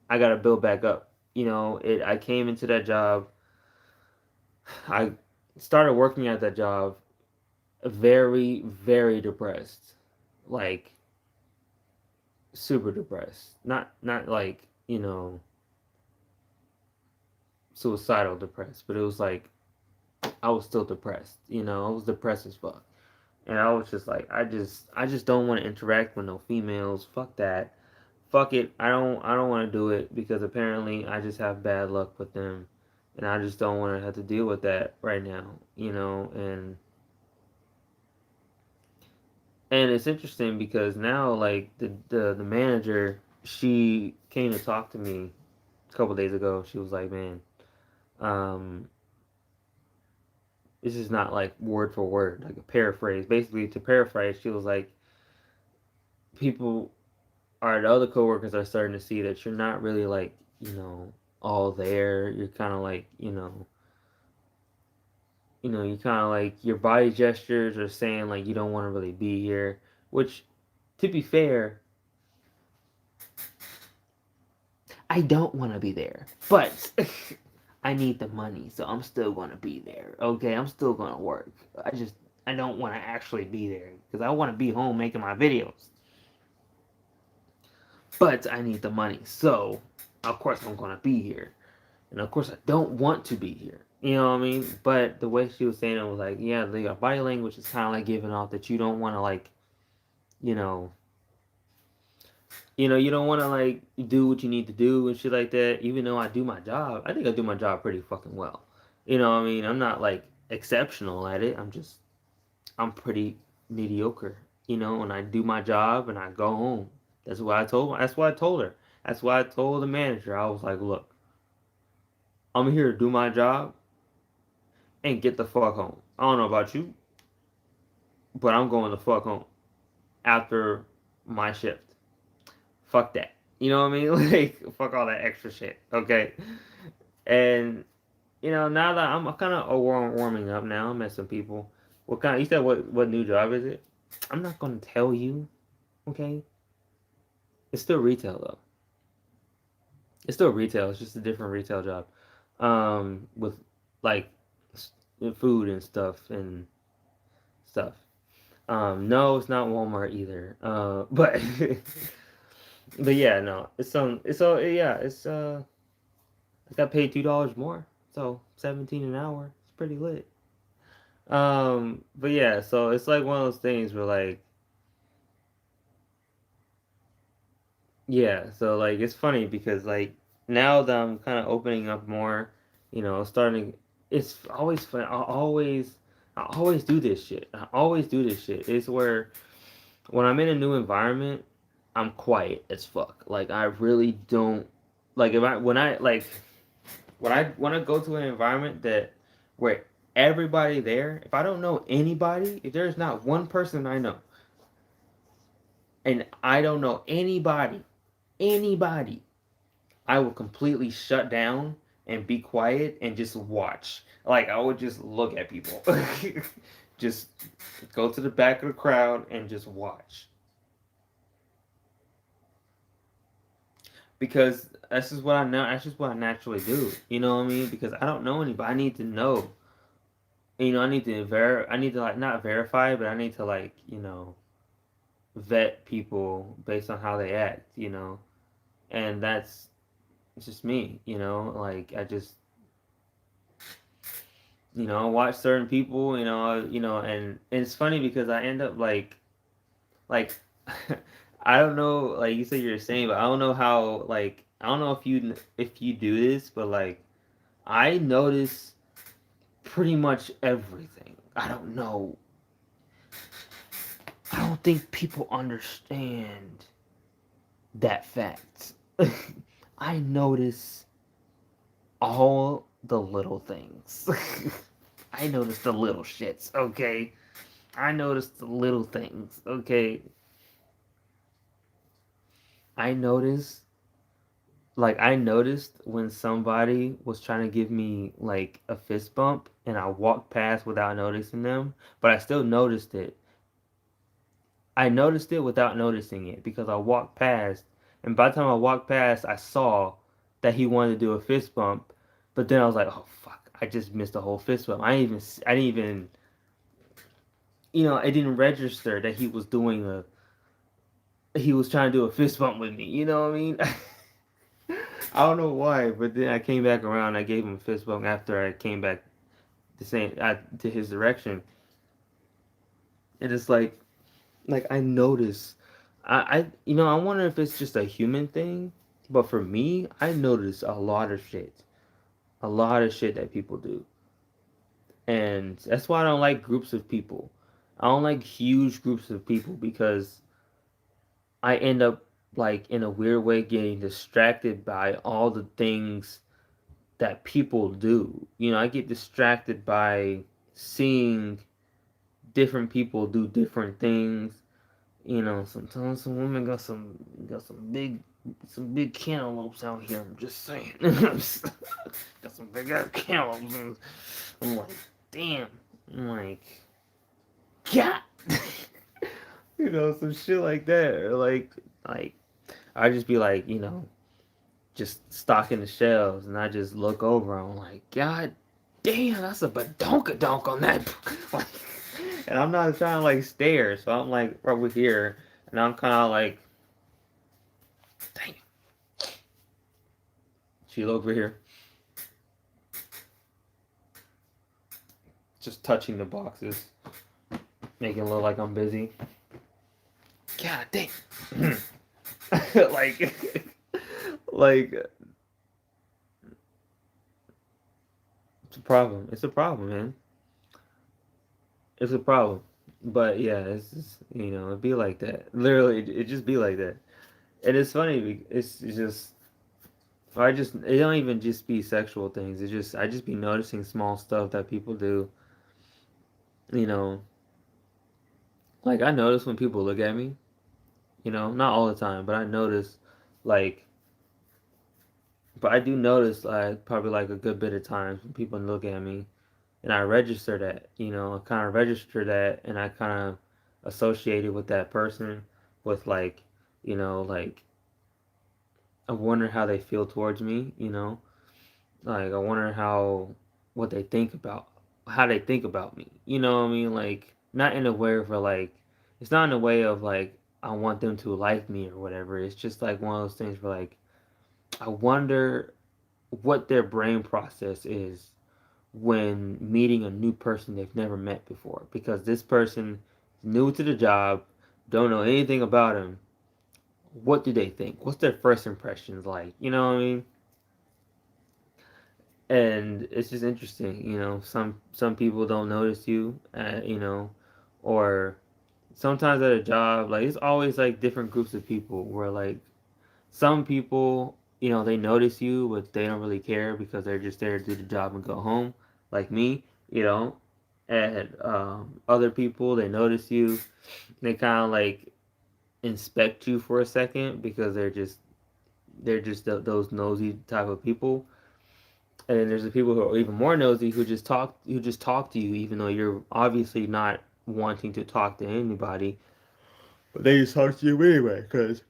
I got to build back up. I came into that job. I started working at that job very, very depressed. Like super depressed. Not like, suicidal depressed, but it was like I was still depressed. I was depressed as fuck. And I was just like, I just don't want to interact with no females. Fuck that. Fuck it. I don't want to do it because apparently I just have bad luck with them, and I just don't want to have to deal with that right now. And it's interesting because now like the manager, she came to talk to me a couple days ago. She was like, man, um, this is not like word for word, like a paraphrase. Basically, to paraphrase, she was like, people the other coworkers are starting to see that you're not really like, all there. You're kind of like, you kind of like your body gestures are saying like you don't want to really be here. Which, to be fair, I don't want to be there, but I need the money, so I'm still going to be there. Okay, I'm still going to work. I don't want to actually be there because I want to be home making my videos. But I need the money, so of course I'm going to be here. And of course I don't want to be here. You know what I mean? But the way she was saying it was like, yeah, the body language is kind of like giving off that you don't want to like, you know, you don't want to like do what you need to do and shit like that. Even though I do my job, I think I do my job pretty fucking well. You know what I mean? I'm not like exceptional at it. I'm pretty mediocre. You know, and I do my job and I go home. That's what I told. That's what I told her. That's why I told the manager. I was like, look, I'm here to do my job and get the fuck home. I don't know about you, but I'm going the fuck home after my shift. Fuck that. You know what I mean? Like, fuck all that extra shit. Okay. And now that I'm kind of warming up now, I'm met some people. What kind? You said what new job is it? I'm not gonna tell you. Okay. It's still retail though. It's still retail. It's just a different retail job. With like food and stuff and stuff. No, it's not Walmart either. But but yeah, no, I got paid $2 more, so 17 an hour. It's pretty lit. But yeah, so it's like one of those things where like, yeah, so like it's funny because like now that I'm kind of opening up more, starting. It's always fun. I always do this shit. I always do this shit. It's where when I'm in a new environment, I'm quiet as fuck. Like I really don't like if I when I like when I want to go to an environment that where everybody there, if I don't know anybody, if there's not one person I know, and I don't know anybody, I will completely shut down and be quiet and just watch. Like I would just look at people, just go to the back of the crowd and just watch. Because that's just what I know. That's just what I naturally do. You know what I mean? Because I don't know anybody. I need to know. I need to I need to like not verify, but I need to like vet people based on how they act. And that's just me. Like I just watch certain people. And it's funny because I end up like I don't know, like you said you're saying, but I don't know how, like I don't know if you do this, but like I notice pretty much everything. I don't know. I don't think people understand that fact. I notice all the little things. I notice the little shits, okay? I notice the little things, okay? I notice I noticed when somebody was trying to give me like a fist bump and I walked past without noticing them, but I still noticed it. I noticed it without noticing it because I walked past, and by the time I walked past, I saw that he wanted to do a fist bump, but then I was like, "Oh fuck, I just missed a whole fist bump." I didn't even, it didn't register that he was trying to do a fist bump with me. You know what I mean? I don't know why, but then I came back around. I gave him a fist bump after I came back to his direction, and it's like I notice. I wonder if it's just a human thing, but for me, I notice a lot of shit that people do, and that's why I don't like groups of people. I don't like huge groups of people because I end up like in a weird way getting distracted by all the things that people do. I get distracted by seeing different people do different things. Sometimes some women got some big cantaloupes out here. I'm just saying, got some big ass cantaloupes. And I'm like, damn. I'm like, God. Some shit like that. Or like I just be like, just stocking the shelves, and I just look over. I'm like, God damn, that's a badonkadonk on that. Like, and I'm not trying to like stare, so I'm like over here, and I'm kind of like, damn. She over here, just touching the boxes, making it look like I'm busy. God damn. like, like it's a problem. It's a problem, man. It's a problem. But yeah, it's just, it be like that. Literally, it just be like that. And it's funny. It's just it don't even just be sexual things. It's just I just be noticing small stuff that people do. You know, like I notice when people look at me. Not all the time, but I notice, like, but I do notice like probably like a good bit of times when people look at me, and I register that. I kind of register that, and I kind of associate it with that person, with like, like I wonder how they feel towards me. Like I wonder what they think about how they think about me. You know what I mean? Like not in a way of like it's not in a way of like I want them to like me or whatever. It's just like one of those things where like I wonder what their brain process is when meeting a new person they've never met before, because this person is new to the job, don't know anything about him. What do they think? What's their first impressions like? You know what I mean? And it's just interesting. Some people don't notice you, or sometimes at a job, like it's always like different groups of people where like some people, they notice you, but they don't really care because they're just there to do the job and go home, like me, and other people, they notice you, they kind of like inspect you for a second because they're just those nosy type of people. And then there's the people who are even more nosy who just talk to you even though you're obviously not wanting to talk to anybody, but they just talk to you anyway because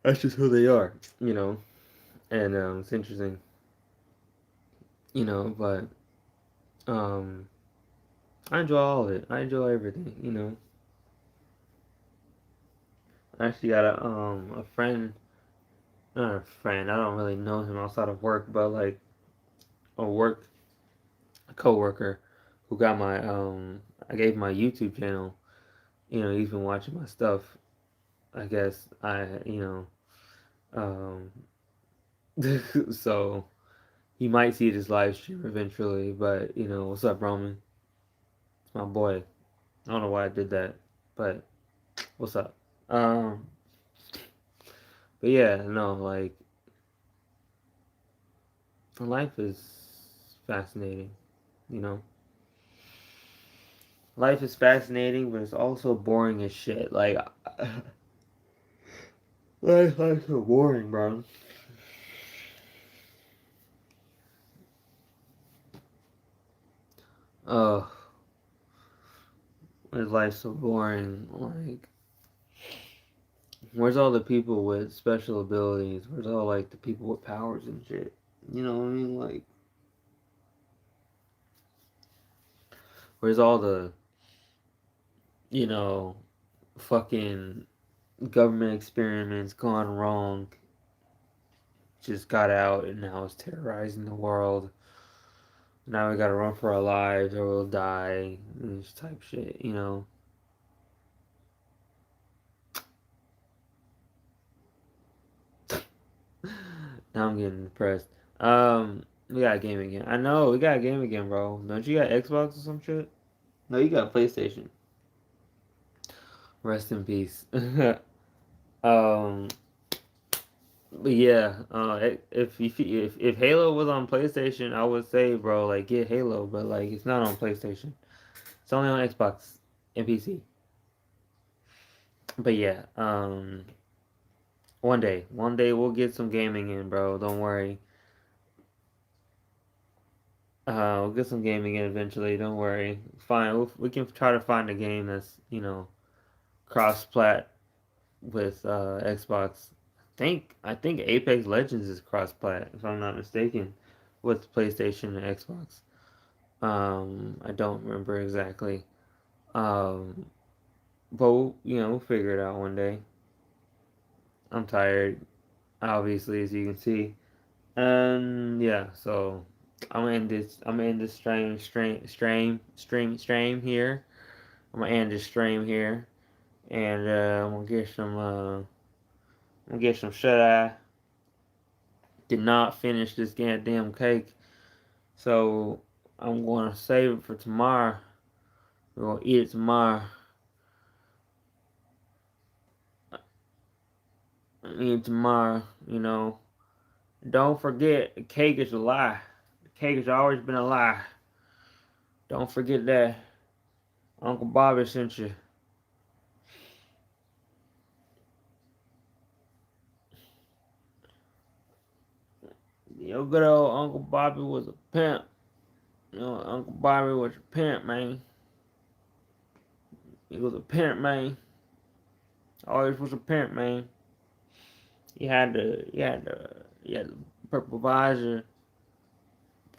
that's just who they are, and it's interesting, but um I enjoy all of it. I enjoy everything. I actually got a friend, not a friend, I don't really know him outside of work, but like a work coworker who got my I gave my YouTube channel. He's been watching my stuff. I guess um so he might see this live stream eventually, but what's up, Roman? It's my boy. I don't know why I did that, but what's up? Um but yeah, no, like life is fascinating, you know. Life is fascinating, but it's also boring as shit. Like life's so boring, bro. Oh, life's so boring. Like, where's all the people with special abilities? Where's all like the people with powers and shit? You know what I mean? Like, where's all the, you know, fucking government experiments gone wrong? Just got out and now it's terrorizing the world. Now we gotta run for our lives or we'll die. This type shit. Now I'm getting depressed. We got a game again. I know we got a game again, bro. Don't you got Xbox or some shit? No, you got PlayStation. Rest in peace. um, but yeah, if Halo was on PlayStation, I would say, bro, like get Halo, but like it's not on PlayStation. It's only on Xbox and PC. But yeah, one day we'll get some gaming in, bro. Don't worry. We'll get some gaming in eventually. Don't worry. Fine, we can try to find a game that's cross plat with Xbox. I think Apex Legends is cross-plat, if I'm not mistaken, with PlayStation and Xbox. I don't remember exactly. Um, but we'll figure it out one day. I'm tired, obviously, as you can see. And yeah, so I'm gonna end this stream here. I'm gonna end this stream here, and I'm gonna get some shut eye. Did not finish this goddamn cake, so I'm gonna save it for tomorrow. We're gonna eat it tomorrow. Eat it tomorrow. Don't forget the cake is a lie. The cake has always been a lie. Don't forget that. Uncle Bobby sent you. Good old Uncle Bobby was a pimp. Uncle Bobby was a pimp, man. He was a pimp, man. Always was a pimp, man. He had the purple visor,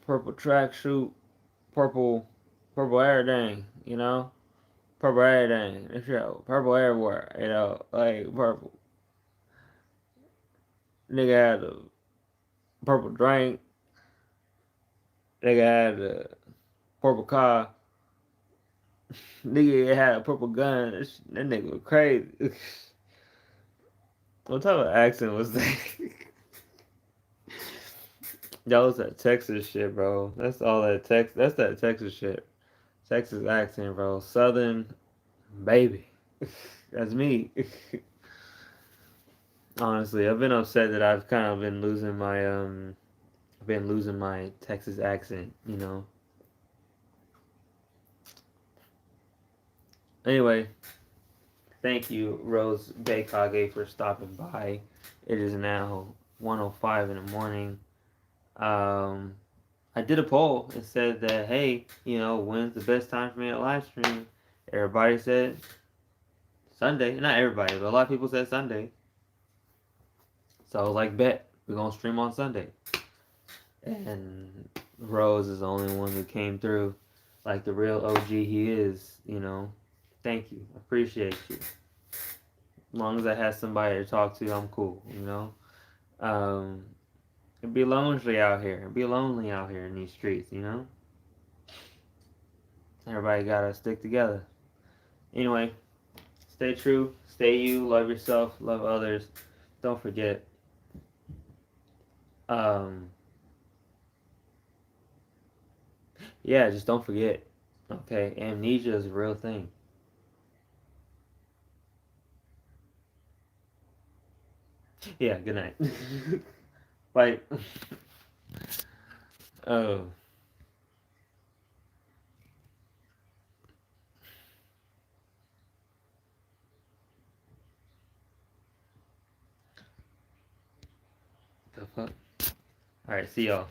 purple tracksuit, purple, purple everything. Purple everything. This show, purple everywhere. Like purple. Nigga had a purple drink. Nigga had a purple car. Nigga had a purple gun. That nigga was crazy. What type of accent was that? That was that Texas shit, bro. That's all that That's that Texas shit. Texas accent, bro. Southern baby. That's me. Honestly, I've been upset that I've kind of been losing my I've been losing my Texas accent. Anyway, thank you, Rose Baykage, for stopping by. It is now 1:05 in the morning. Um, I did a poll. It said that, hey, when's the best time for me to live stream? Everybody said Sunday. Not everybody, but a lot of people said Sunday. So I was like, bet, we're going to stream on Sunday. And Rose is the only one who came through like the real OG he is. Thank you. I appreciate you. As long as I have somebody to talk to, I'm cool. Um, it'd be lonely out here. It'd be lonely out here in these streets. Everybody gotta stick together. Anyway, stay true, stay you, love yourself, love others. Don't forget. Um, yeah, just don't forget. Okay, amnesia is a real thing. Yeah, good night. Like, oh, the fuck. All right, see y'all.